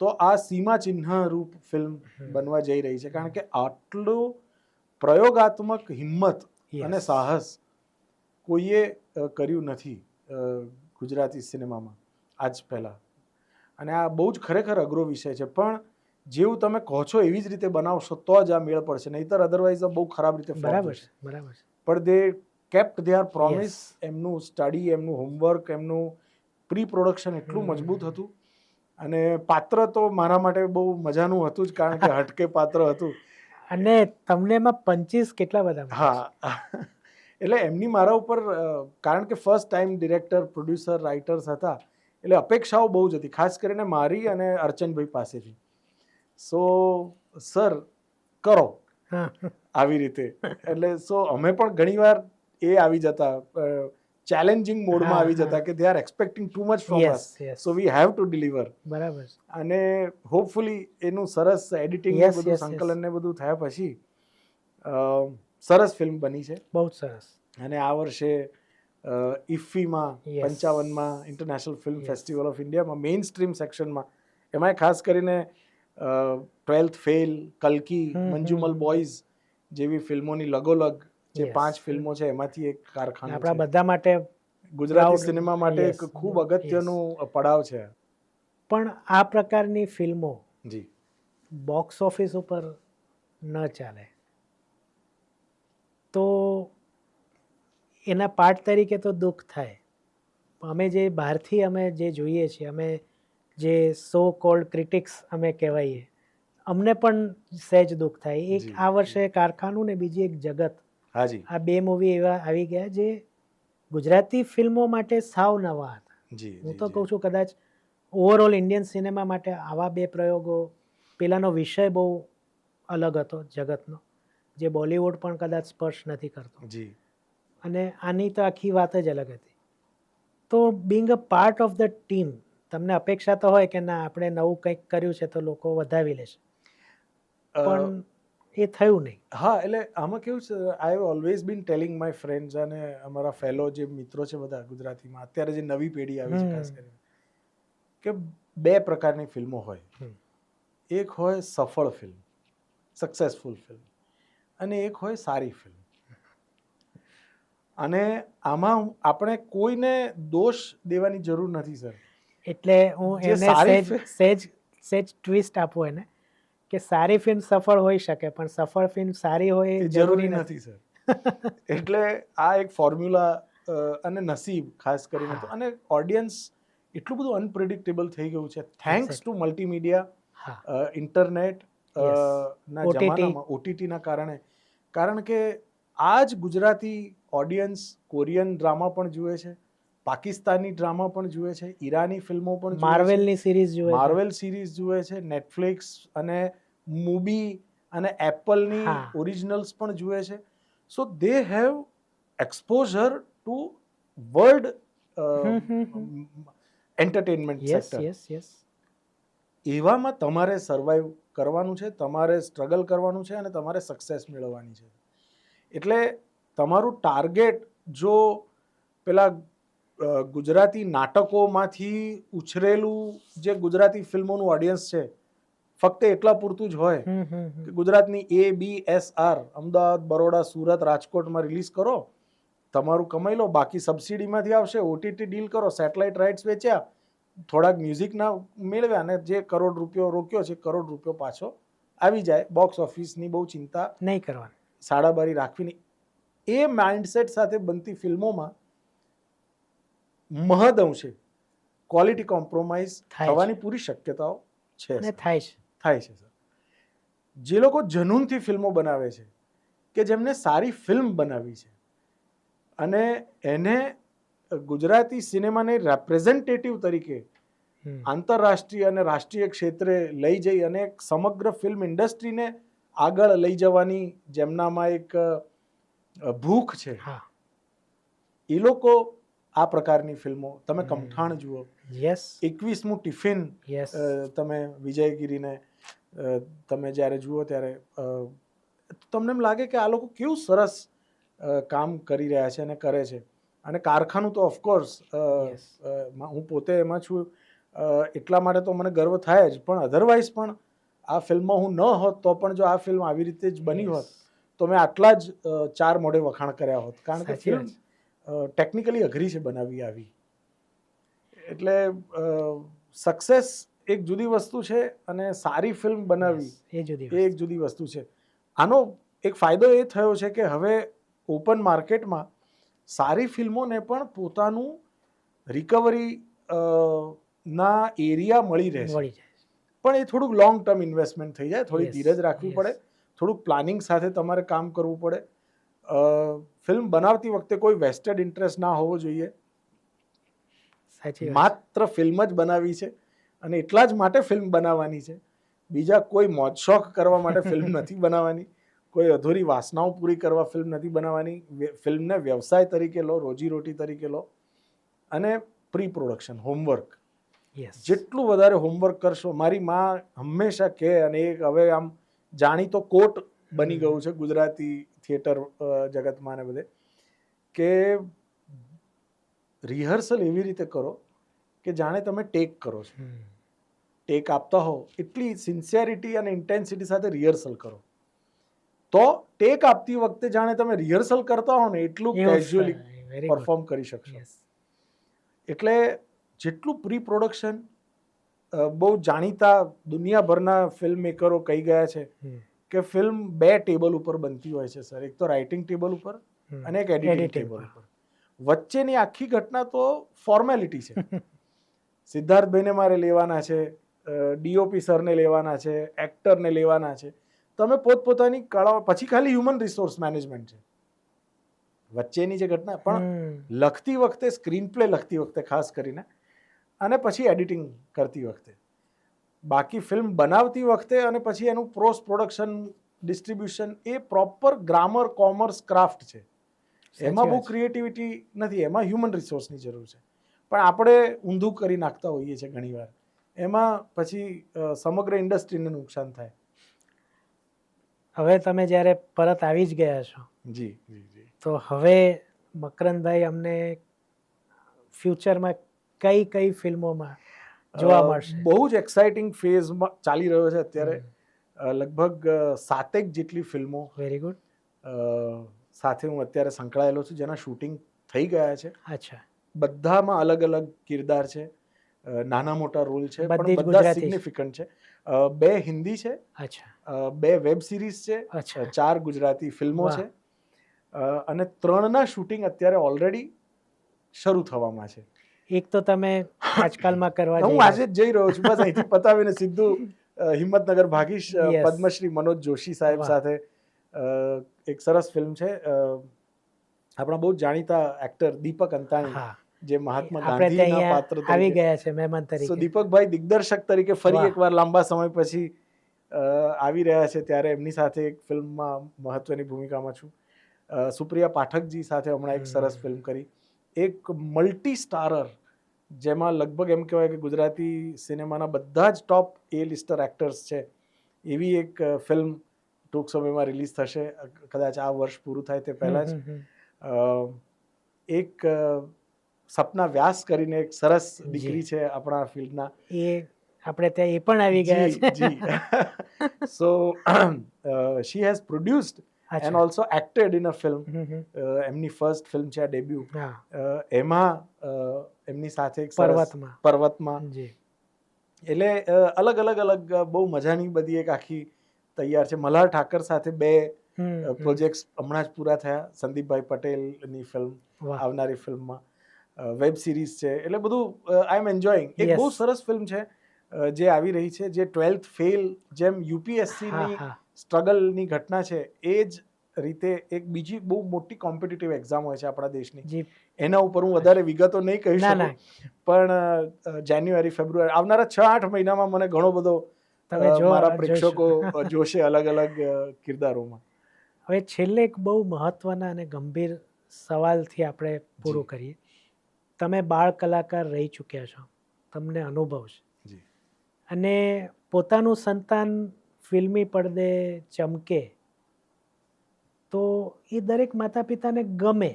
તો આ સીમા ચિહ્ન રૂપ ફિલ્મ બનવા જઈ રહી છે. કારણ કે આટલું પ્રયોગાત્મક હિંમત Yes. અને સાહસ કોઈએ કર્યું નથી ગુજરાતી સિનેમામાં આજ પહેલાં. અને આ બહુ જ ખરેખર અઘરો વિષય છે, પણ જેવું તમે કહો છો એવી જ રીતે બનાવશો તો જ આ મેળ પડશે, નહીંતર અધરવાઇઝ બહુ ખરાબ રીતે flop બરાબર જશે. છે, બરાબર છે. પણ દે કેપ્ટ ધેર પ્રોમિસ. Yes. એમનું સ્ટડી, એમનું હોમવર્ક, એમનું પ્રી પ્રોડક્શન એટલું મજબૂત હતું. અને પાત્ર તો મારા માટે બહુ મજાનું હતું જ, કારણ કે હટકે પાત્ર હતું. અને તમને એમાં પંચીસ કેટલા બધા મળ્યા છે? હા. એટલે એમની મારા ઉપર કારણ કે first time director, producer, writers હતા, એટલે અપેક્ષાઓ બહુ જ હતી, ખાસ કરીને મારી અને અર્ચનભાઈ પાસેથી. સો સર કરો હા. આવી રીતે. એટલે અમે પણ ઘણીવાર એ આવી જતા, ચેલેન્જિંગ મોડમાં હા, આવી જતા હા. કે they are expecting too much from Yes, us, yes. So we have to deliver. બરાબર છે. અને હોપફુલી એનું સરસ એડિટિંગ ને Yes, બધું, yes, yes. સંકલન ને બધું થયા પછી સરસ ફિલ્મ બની છે. બહુ જ સરસ. અને આ વર્ષે ઇફીમાં Yes. 55માં international film Yes. Festival of ઇન્ડિયામાં મેઇન સ્ટ્રીમ સેક્શનમાં, એમાંય ખાસ કરીને 12th ફેલ, કલ્કી, મંજુમલ બોયઝ જેવી ફિલ્મોની લગોલગ જે Yes. 5 ફિલ્મો છે એમાંથી એક કારખાનું આપણા છે. બધા માટે ગુજરાતી proud. સિનેમા માટે Yes. એક ખૂબ અગત્યનું પડાવ છે. પણ આ પ્રકારની ફિલ્મો જી. બોક્સ ઓફિસ ઉપર ન ચાલે તો એના પાર્ટ તરીકે તો દુઃખ થાય. અમે જે બહારથી અમે જે જોઈએ છીએ, અમે જે સો કોલ્ડ ક્રિટિક્સ અમે કહેવાઈએ, અમને પણ સહેજ દુઃખ થાય. એક જી. આ વર્ષે કારખાનું ને બીજી એક જગત, હાજી. આ બે મૂવી એવા આવી ગયા જે ગુજરાતી ફિલ્મો માટે સાવ નવા હતા. જી. હું તો કહું છું કદાચ ઓવરઓલ ઇન્ડિયન સિનેમા માટે આવા બે પ્રયોગો, પેલાનો વિષય બહુ અલગ હતો જગતનો, જે બોલિવૂડ પણ કદાચ સ્પર્શ નથી કરતો, જી. અને આની તો આખી વાત જ અલગ હતી. તો being a part of the team, તમને અપેક્ષા તો હોય કે ના આપણે નવું કંઈક કર્યું છે તો લોકો વધાવી લેશે, પણ એ થયું નહીં. હા, એટલે આમાં કેવું છે, I have always bin telling my friends અને અમારા ફેલો જે મિત્રો છે બધા ગુજરાતીમાં, અત્યારે જે નવી પેઢી આવી છે ખાસ કરીને, કે બે પ્રકારની ફિલ્મો હોય. એક હોય સફળ ફિલ્મ, સક્સેસફુલ ફિલ્મ, અને એક હોય સારી ફિલ્મ. અને આમાં આપણે કોઈને દોષ દેવાની જરૂર નથી સર. એટલે હું જે એને સારી સેજ ટ્વિસ્ટ આપું એને, કે સારી ફિલ્મ સફળ હોઈ શકે પણ સફળ ફિલ્મ સારી હોય એ જરૂરી નથી સર. એટલે આ એક ફોર્મ્યુલા અને નસીબ ખાસ કરીને તો, અને ઓડિયન્સ એટલું બધું અનપ્રિડિક્ટેબલ થઈ ગયું છે થેન્ક્સ ટુ મલ્ટીમીડિયા, ઇન્ટરનેટ ના OTT. જમાનામાં, ઓટીટીના કારણે. કારણ કે આ જ ગુજરાતી ઓડિયન્સ કોરિયન ડ્રામા પણ જુએ છે, પાકિસ્તાની ડ્રામા પણ જુએ છે, ઈરાની ફિલ્મો પણ જુએ છે, માર્વેલની સિરીઝ જુએ છે, માર્વેલ સિરીઝ જુએ છે, નેટફ્લિક્સ અને મૂબી અને એપલની હા. ઓરિજિનલ્સ પણ જુએ છે. So they have exposure to world entertainment yes sector. Yes yes. એવામાં તમારે સર્વાઈવ કરવાનું છે, તમારે સ્ટ્રગલ કરવાનું છે, અને તમારે સક્સેસ મેળવવાની છે. એટલે તમારું ટાર્ગેટ જો પેલા ગુજરાતી નાટકોમાંથી ઉછરેલું જે ગુજરાતી ફિલ્મોનું ઓડિયન્સ છે ફક્ત એટલા પૂરતું જ હોય કે ગુજરાતની ABSR, અમદાવાદ, બરોડા, સુરત, રાજકોટમાં રિલીઝ કરો, તમારું કમાઈ લો, બાકી સબસિડીમાંથી આવશે, ઓટીટી ડીલ કરો, સેટેલાઇટ રાઇટ્સ વેચ્યા, થોડાક મ્યુઝિકના મેળવ્યા, અને જે કરોડ રૂપિયો રોક્યો છે કરોડ રૂપિયો પાછો આવી જાય. બોક્સ ઓફિસની બહુ ચિંતા નહીં કરવાની. સાડાબારી રાખવી નહીં. એ માઇન્ડસેટ સાથે બનતી ફિલ્મોમાં મહદઅંશે ક્વોલિટી કોમ્પ્રોમાઇઝ થાય છે. થવાની પૂરી શક્યતાઓ છે અને સર. થાય છે. થાય છે સર. જે લોકો જનૂનથી ફિલ્મો બનાવે છે, કે જેમને સારી ફિલ્મ બનાવી છે અને એને ગુજરાતી સિનેમાને રેપ્રેઝેન્ટેટિવ તરીકે આંતરરાષ્ટ્રીય અને રાષ્ટ્રીય ક્ષેત્રે લઈ જઈ અને એક સમગ્ર ફિલ્મ ઇન્ડસ્ટ્રીને આગળ લઈ જવાની જેમનામાં એક ભૂખ છે, હા. એ લોકો આ પ્રકારની ફિલ્મો, તમે કમઠાણ જુઓ, યસ 21મું ટિફિન, યસ. તમે વિજયગીરીને તમે જ્યારે જુઓ ત્યારે તમને એમ લાગે કે આ લોકો કેવું સરસ કામ કરી રહ્યા છે અને કરે છે. અને કારખાનું તો ઓફકોર્સ હું પોતે એમાં છું, એટલા માટે તો મને ગર્વ થાય જ, પણ અધરવાઇઝ પણ આ ફિલ્મમાં હું ન હોત તો પણ જો આ ફિલ્મ આવી રીતે જ બની હોત તો મેં આટલા જ 4 મોઢે વખાણ કર્યા હોત, કારણ કે સાચી ફિલ્મ ટેકનિકલી અઘરી છે બનાવવી આવી. એટલે સક્સેસ એક જુદી વસ્તુ છે અને સારી ફિલ્મ બનાવવી એ જુદી એ એક જુદી વસ્તુ છે. આનો એક ફાયદો એ થયો છે કે હવે ઓપન માર્કેટમાં સારી ફિલ્મોને પણ પોતાનું રિકવરી ના એરિયા મળી રહે છે, વળી જાય. પણ એ થોડુંક લોંગ ટર્મ ઇન્વેસ્ટમેન્ટ થઈ જાય, થોડી Yes, ધીરજ રાખવી yes. પડે, થોડુંક પ્લાનિંગ સાથે તમારે કામ કરવું પડે. ફિલ્મ બનાવતી વખતે કોઈ વેસ્ટેડ ઇન્ટરેસ્ટ ના હોવો જોઈએ. સાચી વાત. માત્ર ફિલ્મ જ બનાવી છે અને એટલા જ માટે ફિલ્મ બનાવવાની છે, બીજા કોઈ મોજ શોખ કરવા માટે ફિલ્મ નથી બનાવવાની, કોઈ અધૂરી વાસનાઓ પૂરી કરવા ફિલ્મ નથી બનાવવાની. ફિલ્મને વ્યવસાય તરીકે લો, રોજીરોટી તરીકે લો, અને પ્રી પ્રોડક્શન હોમવર્ક, યસ. જેટલું વધારે હોમવર્ક કરશો, મારી માં હંમેશા કહે, અને એક હવે આમ જાણીતો કોટ બની ગયું છે ગુજરાતી થિયેટર જગતમાં ને બધે, કે રિહર્સલ એવી રીતે કરો કે જાણે તમે ટેક કરો છો, ટેક આપતા હો એટલી સિન્સિયરિટી અને ઇન્ટેન્સિટી સાથે રિહર્સલ કરો, તો ટેક આપતી વખતે જાણે તમે રિહર્સલ કરતા હો ને એટલું કેઝ્યુઅલી પરફોર્મ કરી શકશો. એટલે જેટલું પ્રી પ્રોડક્શન, બહુ જાણીતા દુનિયાભરના ફિલ્મ મેકરો કહી ગયા છે કે ફિલ્મ 2 ટેબલ ઉપર બનતી હોય છે સર, એક તો રાઇટિંગ ટેબલ ઉપર અને એક એડિટિંગ ટેબલ ઉપર. વચ્ચેની આખી ઘટના તો ફોર્મેલિટી છે. સિદ્ધાર્થભાઈને મારે લેવાના છે, ડીઓપી સરને લેવાના છે, એક્ટરને લેવાના છે, તમે પોતપોતાની કળાઓ, પછી ખાલી હ્યુમન રિસોર્સ મેનેજમેન્ટ છે વચ્ચેની જે ઘટના. પણ લખતી વખતે, સ્ક્રીન પ્લે લખતી વખતે ખાસ કરીને, અને પછી એડિટિંગ કરતી વખતે, બાકી ફિલ્મ બનાવતી વખતે અને પછી એનું પોસ્ટ પ્રોડક્શન, ડિસ્ટ્રીબ્યુશન, એ પ્રોપર ગ્રામર, કોમર્સ, ક્રાફ્ટ છે. એમાં બહુ ક્રિએટિવિટી નથી, એમાં હ્યુમન રિસોર્સની જરૂર છે. પણ આપણે ઊંધું કરી નાખતા હોઈએ છીએ ઘણીવાર, એમાં પછી સમગ્ર ઇન્ડસ્ટ્રીને નુકસાન થાય. હવે તમે જ્યારે પરત આવી જ ગયા છો, જી જી જી, તો હવે મકરંદભાઈ અમને ફ્યુચરમાં કઈ કઈ ફિલ્મોમાં જોવા મળશે? બહુ જ એક્સાઇટિંગ ફેઝમાં ચાલી રહ્યો છે અત્યારે. લગભગ 7 જેટલી ફિલ્મો વેરી ગુડ. સાથે હું અત્યારે સંકળાયેલો છું, જેના શૂટિંગ થઈ ગયા છે. અચ્છા. બધામાં અલગ અલગ કિરદાર છે, નાના મોટા રોલ છે, બધી પણ જ બધા ગુજરાતી છે? સિગ્નિફિકન્ટ છે. 2 હિન્દી છે, અચ્છા. 2 વેબ સિરીઝ છે, અચ્છા. 4 ગુજરાતી ફિલ્મો વાહ. છે, અને 3ના શૂટિંગ અત્યારે ઓલરેડી શરૂ થવામાં છે. એક તો તમે આજકાલમાં કરવા હું જઈ આજે જ જઈ રહ્યો છું, બસ અહીંથી પતાવીને સીધું હિંમતનગર ભાગીશ. Yes. પદ્મશ્રી મનોજ જોશી સાહેબ વાહ. સાથે એક સરસ ફિલ્મ છે. આપણા બહુ જાણીતા એક્ટર દીપક અંતાણી, હા, જે મહાત્મા આપણે ત્યાં ગાંધીના અહીંયા પાત્ર આવી તરીકે, ગયા છે મહેમાન સો તરીકે. દીપકભાઈ દિગ્દર્શક તરીકે ફરી વાહ. એકવાર લાંબા સમય પછી આવી રહ્યા છે, ત્યારે એમની સાથે એક ફિલ્મમાં મહત્વની ભૂમિકામાં છું. સુપ્રિયા પાઠકજી સાથે હમણાં એક સરસ ફિલ્મ કરી, એક મલ્ટી સ્ટારર, જેમાં લગભગ એમ કહેવાય કે ગુજરાતી સિનેમાના બધા જ ટોપ એ લિસ્ટર એક્ટર્સ છે, એવી એક ફિલ્મ ટૂંક સમયમાં રિલીઝ થશે, કદાચ આ વર્ષ પૂરું થાય તે પહેલાં જ. એક સપના વ્યાસ કરીને એક સરસ દીકરી છે આપણા ફિલ્ડના, એ આપણે ત્યાં એ પણ આવી ગયા છે. જી. So she has produced and also acted in a film. એમની ફર્સ્ટ ફિલ્મ છે આ ડેબ્યુ, એમાં એમની સાથે એક પર્વતમાં. એટલે અલગ અલગ અલગ બહુ મજાની બધી એક આખી તૈયાર છે. મલ્હાર ઠાકર સાથે 2 પ્રોજેક્ટ્સ હમણાં જ પૂરા થયા, સંદીપભાઈ પટેલની ફિલ્મ, આવનારી ફિલ્મમાં વેબ સિરીઝ છે. એટલે બધું આઈ એમ એન્જોયિંગ. એક બહુ સરસ ફિલ્મ છે જે આવી રહી છે, જે 12th ફેલ, જેમ યુપીએસસીની સ્ટ્રગલની ઘટના છે, એ જ રીતે એક બીજી બહુ મોટી કોમ્પિટિટિવ એક્ઝામ હોય છે આપણા દેશની. એના ઉપર હું વધારે વિગતો નહીં કહી શકું, પણ જાન્યુઆરી, ફેબ્રુઆરી, આવનારા 6-8 મહિનામાં મને ઘણો બધો મારા પ્રેક્ષકો જોશે અલગ અલગ કિરદારોમાં. હવે છેલ્લે એક બહુ મહત્વના અને ગંભીર સવાલથી આપણે પૂરું કરીએ. તમે બાળ કલાકાર રહી ચૂક્યા છો, તમને અનુભવ છે, અને પોતાનું સંતાન ફિલ્મી પડદે ચમકે તો એ દરેક માતા પિતાને ગમે,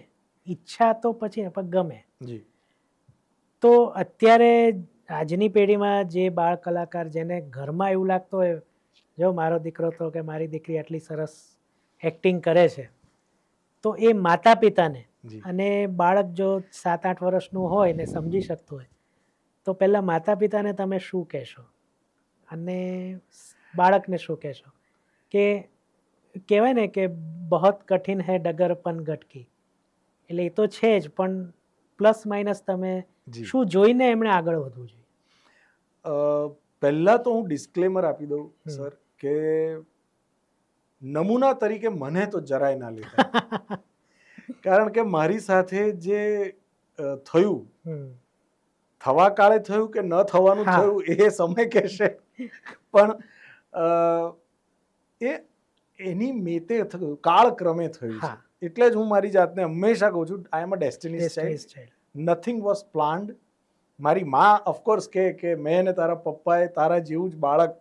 ઈચ્છા તો પછી પણ ગમે. તો અત્યારે આજની પેઢીમાં જે બાળ કલાકાર, જેને ઘરમાં એવું લાગતું હોય, જો મારો દીકરો તો કે મારી દીકરી આટલી સરસ એક્ટિંગ કરે છે તો એ માતા પિતાને જી. અને બાળક જો 7-8 વર્ષનું હોય ને સમજી શકતું હોય તો પહેલાં માતા પિતાને તમે શું કહેશો અને બાળકને શું કહેશો કે કહેવાય ને કે બહોત કઠિન હૈ ડગર પન ગટકી, એટલે એ તો છે જ, પણ પ્લસ માઇનસ તમે જી. શું જોઈને એમણે આગળ વધવું જોઈએ? પહેલા તો હું ડિસ્ક્લેમર આપી દઉં હમ. સર કે નમૂના તરીકે મને તો જરાય ના લેતા. કારણ કે મારી સાથે જે થયું, હમ. થવા કાળે થયું કે ન થવાનું હા. થયું એ સમય કહેશે, પણ અ, એ એની મેતે થયું, કાળક્રમે થયું છે. હા. એટલે જ હું મારી જાતને હંમેશા કહું છું આઈ એમ અ ડેસ્ટિનીઝ Destiny's child. Child. Nothing was planned. મારી માં ઓફકોર્સ કે મેં ને તારા પપ્પાએ તારા જેવું જ બાળક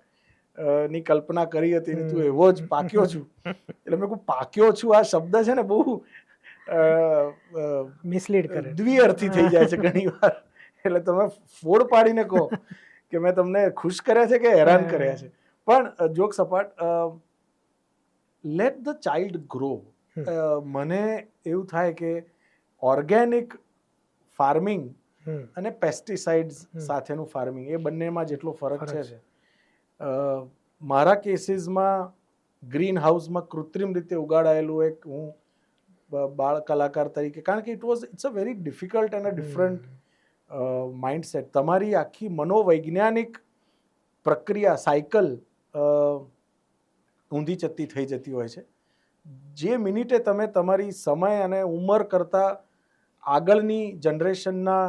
ની કલ્પના કરી હતી ને તું એવો જ પાક્યો છું. એટલે મેં કહું પાક્યો છું આ શબ્દ છે ને બહુ મિસલીડ કરે. દ્વિઅર્થી થઈ જાય છે ઘણી વાર. એટલે તમે ફોડ પાડીને કહો કે મેં તમને ખુશ કર્યા છે કે હેરાન કર્યા છે. પણ જોક સપાટ, લેટ ધ ચાઇલ્ડ ગ્રો. મને એવું થાય કે ઓર્ગેનિક ફાર્મિંગ અને પેસ્ટિસાઇડ્સ સાથેનું ફાર્મિંગ એ બંનેમાં જેટલો ફરક છે. મારા કેસીસમાં ગ્રીન હાઉસમાં કૃત્રિમ રીતે ઉગાડાયેલું એક હું બાળ કલાકાર તરીકે, કારણ કે it's a very difficult and a different mindset. તમારી આખી મનોવૈજ્ઞાનિક પ્રક્રિયા સાયકલ ઊંધી ચત્તી થઈ જતી હોય છે. જે મિનિટે તમે તમારી સમય અને ઉંમર કરતાં આગળની જનરેશનના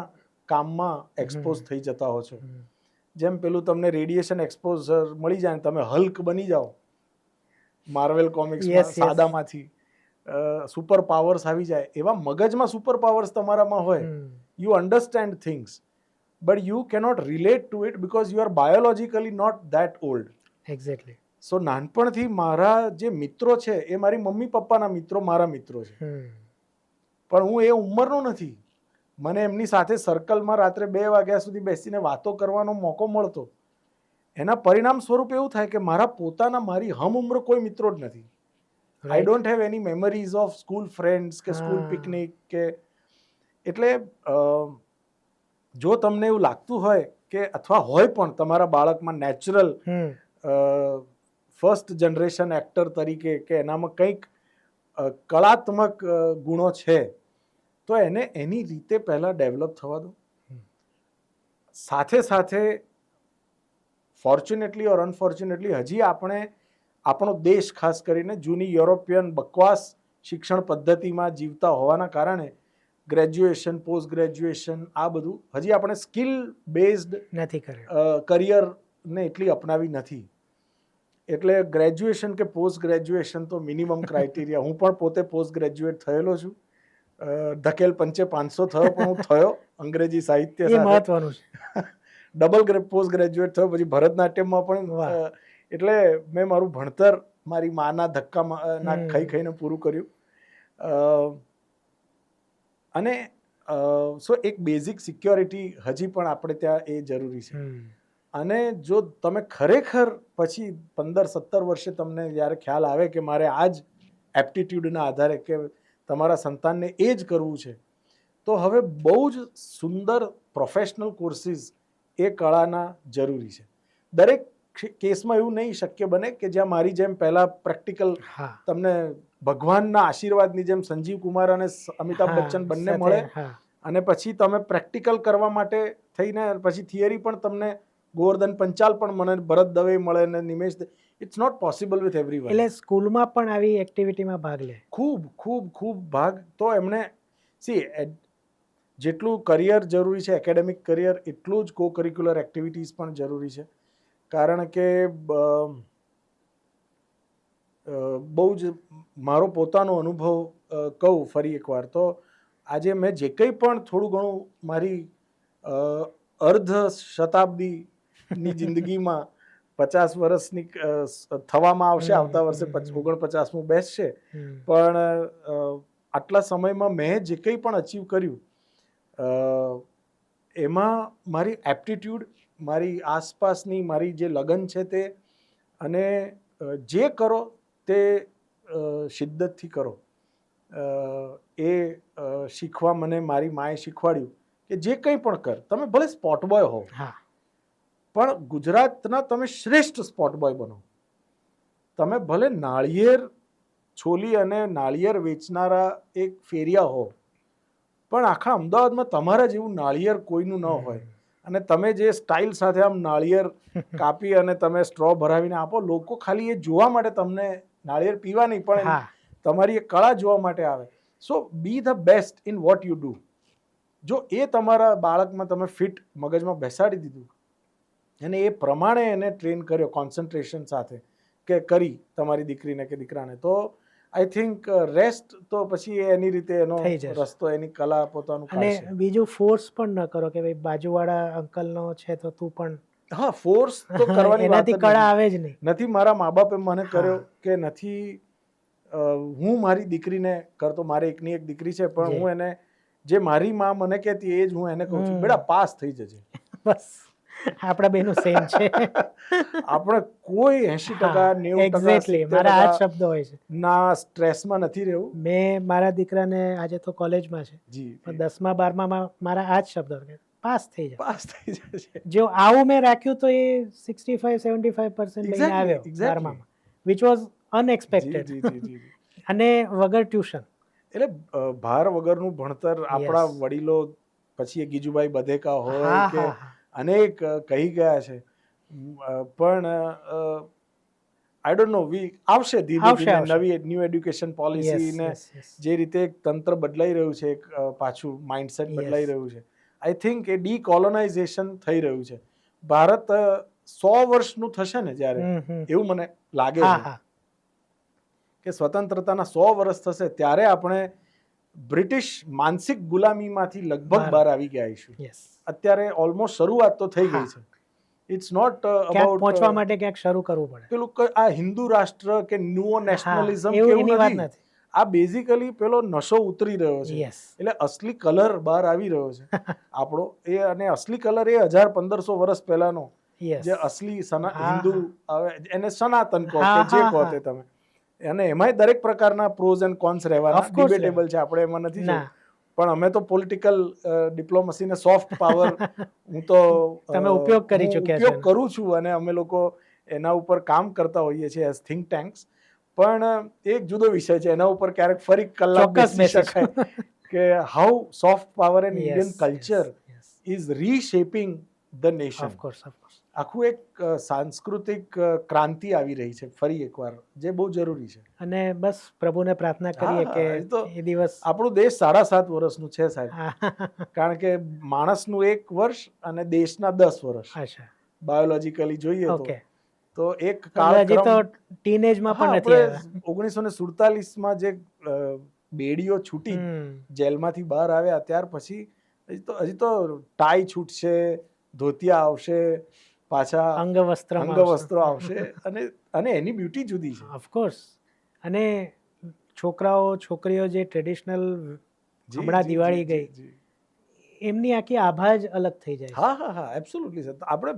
કામમાં એક્સપોઝ થઈ જતા હો છો, જેમ પેલું તમને રેડિયેશન એક્સપોઝર મળી જાય ને તમે હલ્ક બની જાઓ માર્વેલ કોમિક્સમાં, સાદામાંથી સુપર પાવર્સ આવી જાય, એવા મગજમાં સુપર પાવર્સ તમારામાં હોય, you understand things but you cannot relate to it because you are biologically not that old. Exactly. So નાનપણથી મારા જે મિત્રો છે એ મારી મમ્મી પપ્પાના મિત્રો મારા મિત્રો છે, પણ હું એ ઉંમરનો નથી. મને એમની સાથે સર્કલમાં રાત્રે 2 વાગ્યા સુધી બેસીને વાતો કરવાનો મોકો મળતો. એના પરિણામ સ્વરૂપ એવું થાય કે મારા પોતાના મારી હમ ઉમ્ર કોઈ મિત્રો જ નથી. I don't have any memories of school friends કે સ્કૂલ પિકનિક કે. એટલે જો તમને એવું લાગતું હોય કે અથવા હોય પણ તમારા બાળકમાં નેચરલ ફર્સ્ટ જનરેશન એક્ટર તરીકે કે એનામાં કંઈક કળાત્મક ગુણો છે, તો એને એની રીતે પહેલાં ડેવલપ થવા દો. સાથે સાથે ફોર્ચ્યુનેટલી ઓર અનફોર્ચ્યુનેટલી હજી આપણે આપણો દેશ ખાસ કરીને જૂની યુરોપિયન બકવાસ શિક્ષણ પદ્ધતિમાં જીવતા હોવાના કારણે ગ્રેજ્યુએશન, પોસ્ટ ગ્રેજ્યુએશન આ બધું હજી આપણે સ્કિલ બેઝડ નથી કર્યું, કરિયરને એટલી અપનાવી નથી. એટલે ગ્રેજ્યુએશન કે પોસ્ટ ગ્રેજ્યુએશન તો મિનિમમ ક્રાઇટેરિયા. હું પણ પોતે પોસ્ટ ગ્રેજ્યુએટ થયેલો છું. ધકેલ પંચે 500 થયો પણ હું થયો અંગ્રેજી સાહિત્ય એ મહત્વનું છે. ડબલ પોસ્ટ ગ્રેજ્યુએટ થયો, પછી ભરતનાટ્યમમાં પણ. એટલે મેં મારું ભણતર મારી માના ધક્કા ખાઈને પૂરું કર્યું. અને સો એક બેઝિક સિક્યોરિટી હજી પણ આપણે ત્યાં એ જરૂરી છે. અને જો તમે ખરેખર પછી 15-17 વર્ષે તમને જ્યારે ખ્યાલ આવે કે મારે આ જ એપ્ટિટ્યૂડના આધારે કે તમારા સંતાનને એ જ કરવું છે, તો હવે બહુ જ સુંદર પ્રોફેશનલ કોર્સિસ એ કળાના જરૂરી છે. દરેક કેસમાં એવું નહીં શક્ય બને કે જ્યાં મારી જેમ પહેલાં પ્રેક્ટિકલ તમને ભગવાનના આશીર્વાદની જેમ સંજીવ કુમાર અને અમિતાભ બચ્ચન બંને મળે અને પછી તમે પ્રેક્ટિકલ કરવા માટે થઈને પછી થિયરી પણ તમને ગોવર્ધન પંચાલ પણ મને ભરત દવે મળે ને Nimesh. It's not possible with everyone. એટલે સ્કૂલમાં પણ આવી એક્ટિવિટીમાં ભાગ લે? ખૂબ ખૂબ ખૂબ ભાગ. તો એમણે જેટલું કરિયર જરૂરી છે, એકેડેમિક કરિયર, એટલું જ કો કરિક્યુલર એક્ટિવિટીઝ પણ જરૂરી છે. કારણ કે બહુ જ મારો પોતાનો અનુભવ કહું ફરી એકવાર તો આજે મેં જે કંઈ પણ થોડું ઘણું મારી અર્ધ શતાબ્દીની જિંદગીમાં 50 વર્ષની થવામાં આવશે, આવતા વર્ષે 49મું બેસશે, પણ આટલા સમયમાં મેં જે કંઈ પણ અચીવ કર્યું એમાં મારી એપ્ટિટ્યૂડ, મારી આસપાસની મારી જે લગન છે તે, અને જે કરો તે શિદ્દતથી કરો એ શીખવા મને મારી માએ શીખવાડ્યું કે જે કંઈ પણ કર, તમે ભલે સ્પોટ બોય હો પણ ગુજરાતના તમે શ્રેષ્ઠ સ્પોટ બોય બનો. તમે ભલે નાળિયેર છોલી અને નાળિયેર વેચનારા એક ફેરિયા હો પણ આખા અમદાવાદમાં તમારા જેવું નાળિયેર કોઈનું ન હોય અને તમે જે સ્ટાઇલ સાથે આમ નાળિયેર કાપી અને તમે સ્ટ્રો ભરાવીને આપો, લોકો ખાલી એ જોવા માટે તમને નાળિયેર પીવા નહીં પણ તમારી એ કળા જોવા માટે આવે. So be the best in what you do. જો એ તમારા બાળકમાં તમે ફિટ મગજમાં બેસાડી દીધું અને એ પ્રમાણે એને ટ્રેન કર્યો કોન્સન્ટ્રેશન સાથે કે કરી તમારી દીકરીને કે દીકરાને, તો આઈ થિંક રેસ્ટ તો પછી એની રીતે એનો રસ્તો એની કલા પોતાનું કાઢશે. અને બીજું ફોર્સ પણ ન કરો કે ભાઈ બાજુવાળા અંકલનો છે તો તું પણ. હા, ફોર્સ તો કરવાની વાત એનાથી કળા આવે જ નહીં. નથી મારા મા બાપે મને કર્યો કે નથી હું મારી દીકરીને કરતો. મારે એકની એક દીકરી છે પણ હું એને જે મારી માં મને કહેતી એ જ હું એને કહું છું, બેટા પાસ થઈ જજે. બસ આપણા બેનું સેમ છે. આપણે કોઈ 80% 90% મારા આ શબ્દ હોય છે ના સ્ટ્રેસમાં નથી રહેવું. મેં મારા દીકરાને આજે તો કોલેજમાં છે જી, પણ 10મા 12માં મારા આ જ શબ્દ પાસ થઈ જાય, પાસ થઈ જશે. જો આવું મેં રાખ્યું તો એ 65-75% લઈને આવ્યો 12માં, વિચ વોઝ અનએક્સપેક્ટેડ અને વગર ટ્યુશન. એટલે ભાર વગરનું ભણતર આપણા વડીલો પછી એ ગીજુભાઈ બધેકા હોય કે અનેક કહી ગયા છે પણ આઈ ડોન્ટ નો આવશે ધીરે ધીરે નવી ન્યૂ એડ્યુકેશન પોલિસી ને જે રીતે એક તંત્ર બદલાઈ રહ્યું છે, એક પાછું માઇન્ડસેટ બદલાઈ રહ્યું છે. આઈ થિંક એ ડીકોલોનાઇઝેશન થઈ રહ્યું છે. ભારત 100 વર્ષનું થશે ને જ્યારે, એવું મને લાગે છે કે સ્વતંત્રતાના 100 વર્ષ થશે ત્યારે આપણે બ્રિટિશ માનસિક ગુલામીમાંથી લગભગ બહાર આવી ગયા આવીશું. અત્યારે ઓલમોસ્ટ શરૂઆત તો થઈ ગઈ છે. ઇટ્સ નોટ અબાઉટ પહોંચવા માટે ક્યાંક શરૂ કરવું પડે. પેલું આ હિન્દુ રાષ્ટ્ર કે ન્યુઓ નેશનલિઝમ કેવું નથી. આ બેઝિકલી પેલો નશો ઉતરી રહ્યો છે એટલે અસલી કલર બહાર આવી રહ્યો છે આપણો એ. અને અસલી કલર એ 1000-1500 વર્ષ પહેલાનો જે અસલી હિન્દુ એને સનાતન કહો કે જે કહો તે તમે, અને એમાંય દરેક પ્રકારના પ્રોઝ એન્ડ કોન્સ રહેવાના, ડિબેટેબલ છે, આપણે એમાં નથી જોયું. પણ અમે તો પોલિટિકલ ડિપ્લોમસી ને સોફ્ટ પાવર હું તો ઉપયોગ કરું છું અને અમે લોકો એના ઉપર કામ કરતા હોઈએ છીએ એઝ થિંક ટેન્ક્સ. પણ એક જુદો વિષય છે, એના ઉપર ક્યારેક ફરી કલાક બેસી શકાય કે how soft power and Indian culture is reshaping the nation. આખું એક સાંસ્કૃતિક ક્રાંતિ આવી રહી છે ફરી એકવાર, જે બહુ જરૂરી છે. અને બસ પ્રભુને પ્રાર્થના કરીએ કે એ દિવસ. આપણું દેશ 7.5 વર્ષનું છે સાહેબ, કારણ કે માણસનું 1 વર્ષ અને દેશના 10 વર્ષ બાયોલોજીકલી જોઈએ તો એક કાળક્રમ. તો ટીનેજમાં પણ નથી આવ્યા. 1947માં જે બેડીઓ છૂટી જેલમાંથી બહાર આવ્યા ત્યાર પછી હજી તો ટાઈ છૂટશે, ધોતિયા આવશે, પાછા અંગવસ્ત્રો આવશે અને એની બ્યુટી જુદી છે ઓફકોર્સ. અને છોકરાઓ છોકરીઓ જે ટ્રેડિશનલ હમણાં દિવાળી ગઈ એમની આખી આભા જ અલગ થઈ જાય. હા એબ્સોલ્યુટલી સર. આપણે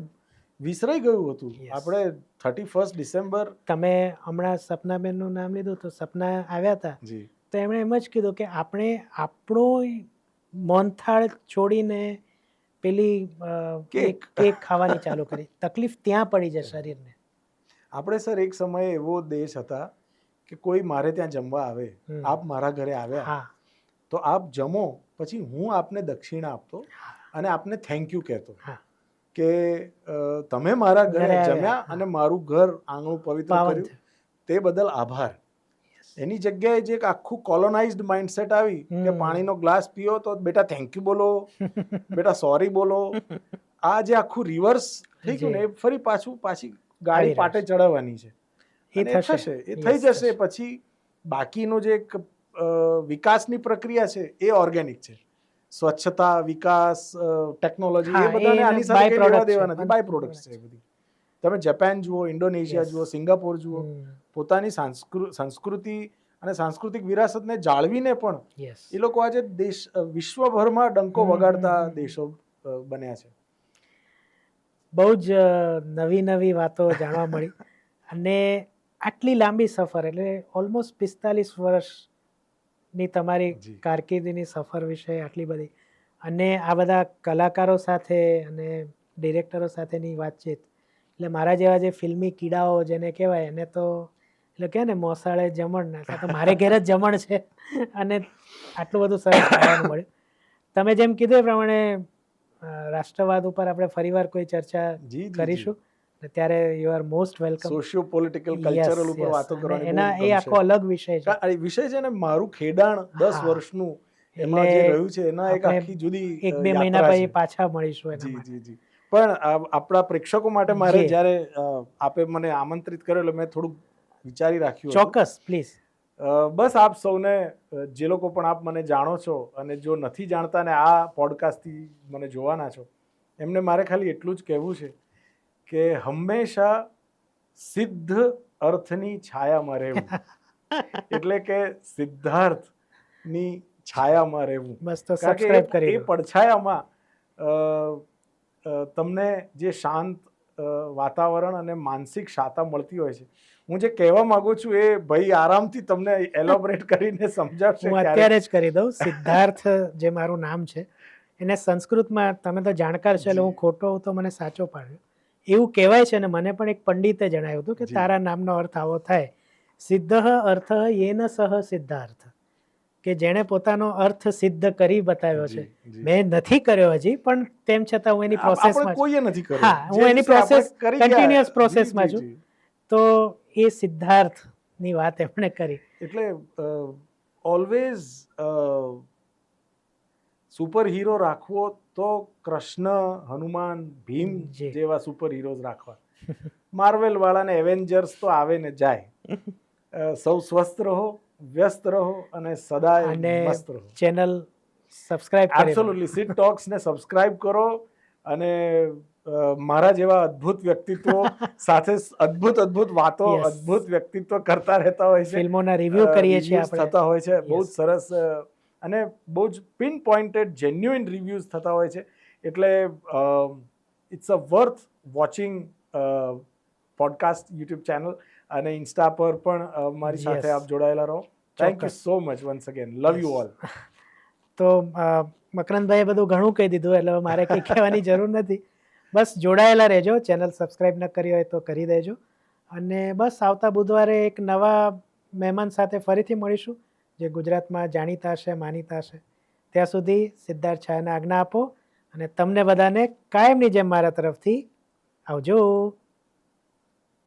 વિસરાઈ ગયું હતું. આપણે 31 ડિસેમ્બર. તમે હમણાં સપનાબેનનું નામ લીધું તો સપના આવ્યા હતા તો એમણે એમ જ કીધું કે આપણે આપણો મોહનથાળ છોડીને પેલી કેક ખાવાની ચાલુ કરી. તકલીફ ત્યાં પડી જાય શરીરને. આપણે સર એક સમયે એવો દેશ હતા કે કોઈ મારે ત્યાં જમવા આવે, આપ મારા ઘરે આવ્યા તો આપ જમો પછી હું આપને દક્ષિણા આપતો અને આપને થેન્ક યુ કહેતો કે તમે મારા ઘરે જમ્યા અને મારું ઘર આંગણું પવિત્ર કર્યું તે બદલ આભાર. એની જગ્યાએ જે એક આખું કોલોનાઇઝ્ડ માઇન્ડસેટ આવી કે પાણીનો ગ્લાસ પીઓ તો બેટા થેન્ક યુ બોલો, બેટા સોરી બોલો. આ જે આખું રિવર્સ થઈ ગયું ને એ ફરી પાછી ગાડી પાટે ચડાવવાની છે. એ થઈ જશે. પછી બાકીનો જે એક વિકાસની પ્રક્રિયા છે એ ઓર્ગેનિક છે. સ્વચ્છતા, વિકાસ, ટેકનોલોજી એ બધાને આની સાથે લેવા દેવા નથી, બાય પ્રોડક્ટ્સ છે બધી. તમે જાપાન જુઓ, ઇન્ડોનેશિયા જુઓ, સિંગાપોર જુઓ, પોતાની સંસ્કૃતિ અને સાંસ્કૃતિક વિરાસતને જાળવીને પણ એ લોકો આજે વિશ્વભરમાં ડંકો વગાડતા દેશો બન્યા છે. બહુ જ નવી વાતો જાણવા મળી અને આટલી લાંબી સફર એટલે ઓલમોસ્ટ 45 વર્ષની તમારી જી. કારકિર્દીની સફર વિશે આટલી બધી, અને આ બધા કલાકારો સાથે અને ડિરેક્ટરો સાથેની વાતચીત, એટલે મારા જેવા જે ફિલ્મી કીડાઓ જેને કહેવાય એને તો એટલે કહે ને મોસાળે જમણ ના, તો મારે ઘેર જ જમણ છે અને આટલું બધું સરસ ખાવાનું મળ્યું. તમે જેમ કીધું એ પ્રમાણે રાષ્ટ્રવાદ ઉપર આપણે ફરીવાર કોઈ ચર્ચા જી કરીશું, ત્યારે you are most welcome. Socio political cultural ઉપર વાતો કરવાની એના બહુ એ ગમશે. આખો અલગ વિષય છે. આ વિષય છે ને, મારું ખેડાણ 10 હા. વર્ષનું એમાં જે એટલે રહ્યું છે એના એક આપણે આખી જુદી 1-2 મહિના યાત્રા પછી છે. પાછા મળીશું એના જી માટે. જી જી. પણ આપણા પ્રેક્ષકો માટે મારે જી. જ્યારે આપે મને આમંત્રિત કર્યો એટલે મેં થોડુંક વિચારી રાખ્યું હતું. ચોક્કસ, પ્લીઝ. બસ આપ સૌને, જે લોકો પણ આપ મને જાણો છો અને જો નથી જાણતા ને આ પોડકાસ્ટથી મને જોવાના છો, એમને મારે ખાલી એટલું જ કહેવું છે કે હંમેશા સિદ્ધ અર્થની છાયામાં રહેવું. એટલે કે સિદ્ધાર્થની છાયામાં રહેવું. બસ તો કારણ કે સબસ્ક્રાઇબ કરી એ દો. પડછાયામાં તમને જે શાંત વાતાવરણ અને માનસિક શાતા મળતી હોય છે. હું જે કહેવા માંગુ છું એ ભાઈ આરામથી તમને એલોબરેટ કરીને સમજાવશે. હું અત્યારે જ કરી દઉં. સિદ્ધાર્થ જે મારું નામ છે એને સંસ્કૃતમાં, તમે તો જાણકાર છો એટલે હું ખોટો હોઉં તો મને સાચો પાડ્યો. એવું કહેવાય છે અને મને પણ એક પંડિતે જણાવ્યું હતું કે તારા નામનો અર્થ આવો થાય. સિદ્ધ અર્થ યેન સહ સિદ્ધાર્થ, કે જેણે પોતાનો અર્થ સિદ્ધ કરી બતાવ્યો છે. મેં નથી કર્યો હજી, પણ તેમ છતાં હું એની પ્રોસેસમાં છું. કોઈએ નથી કર્યું. હા, હું એની પ્રોસેસ કન્ટિન્યુઅસ પ્રોસેસમાં છું. તો એ સિદ્ધાર્થની વાત એમણે કરી. એટલે ઓલવેઝ સુપર હીરો રાખવો તો કૃષ્ણ, હનુમાન, ભીમ જી. જેવા સુપર હીરોઝ રાખવા. માર્વેલ વાળાને એવેન્જર્સ તો આવે ને જાય. સૌ સ્વસ્થ રહો, વ્યસ્ત રહો અને સદાય અને મસ્ત રહો. ચેનલ સબસ્ક્રાઇબ કરી દો. એબ્સોલ્યુટલી. સિટ ટોક્સ ને સબસ્ક્રાઇબ કરો અને મારા જેવા અદ્ભુત વ્યક્તિત્વો સાથે અદ્ભુત વાતો, Yes. અદ્ભુત વ્યક્તિત્વ કરતા રહેતા હોય છે. ફિલ્મોના રિવ્યુ કરીએ છીએ Reviews આપણે. થતા હોય છે. બહુ જ Yes. સરસ અને બહુ જ પિન પોઇન્ટેડ જેન્યુઇન રિવ્યૂઝ થતા હોય છે. એટલે it's a worth watching podcast YouTube channel, અને ઇન્સ્ટા પર પણ મારી સાથે Yes. આપ જોડાયેલા રહો. થેન્ક યુ ચોક્કસ. So much once again. Love you all. તો મકરંદભાઈએ બધું ઘણું કહી દીધું એટલે મારે કંઈ કહેવાની જરૂર નથી. બસ જોડાયેલા રહેજો. ચેનલ સબસ્ક્રાઇબ ન કરી હોય તો કરી દેજો. અને બસ આવતા બુધવારે એક નવા મહેમાન સાથે ફરીથી મળીશું, જે ગુજરાતમાં જાણીતા હશે, માનીતા હશે. ત્યાં સુધી સિદ્ધાર્થ છાયાને આજ્ઞા આપો અને તમને બધાને કાયમની જેમ મારા તરફથી આવજો.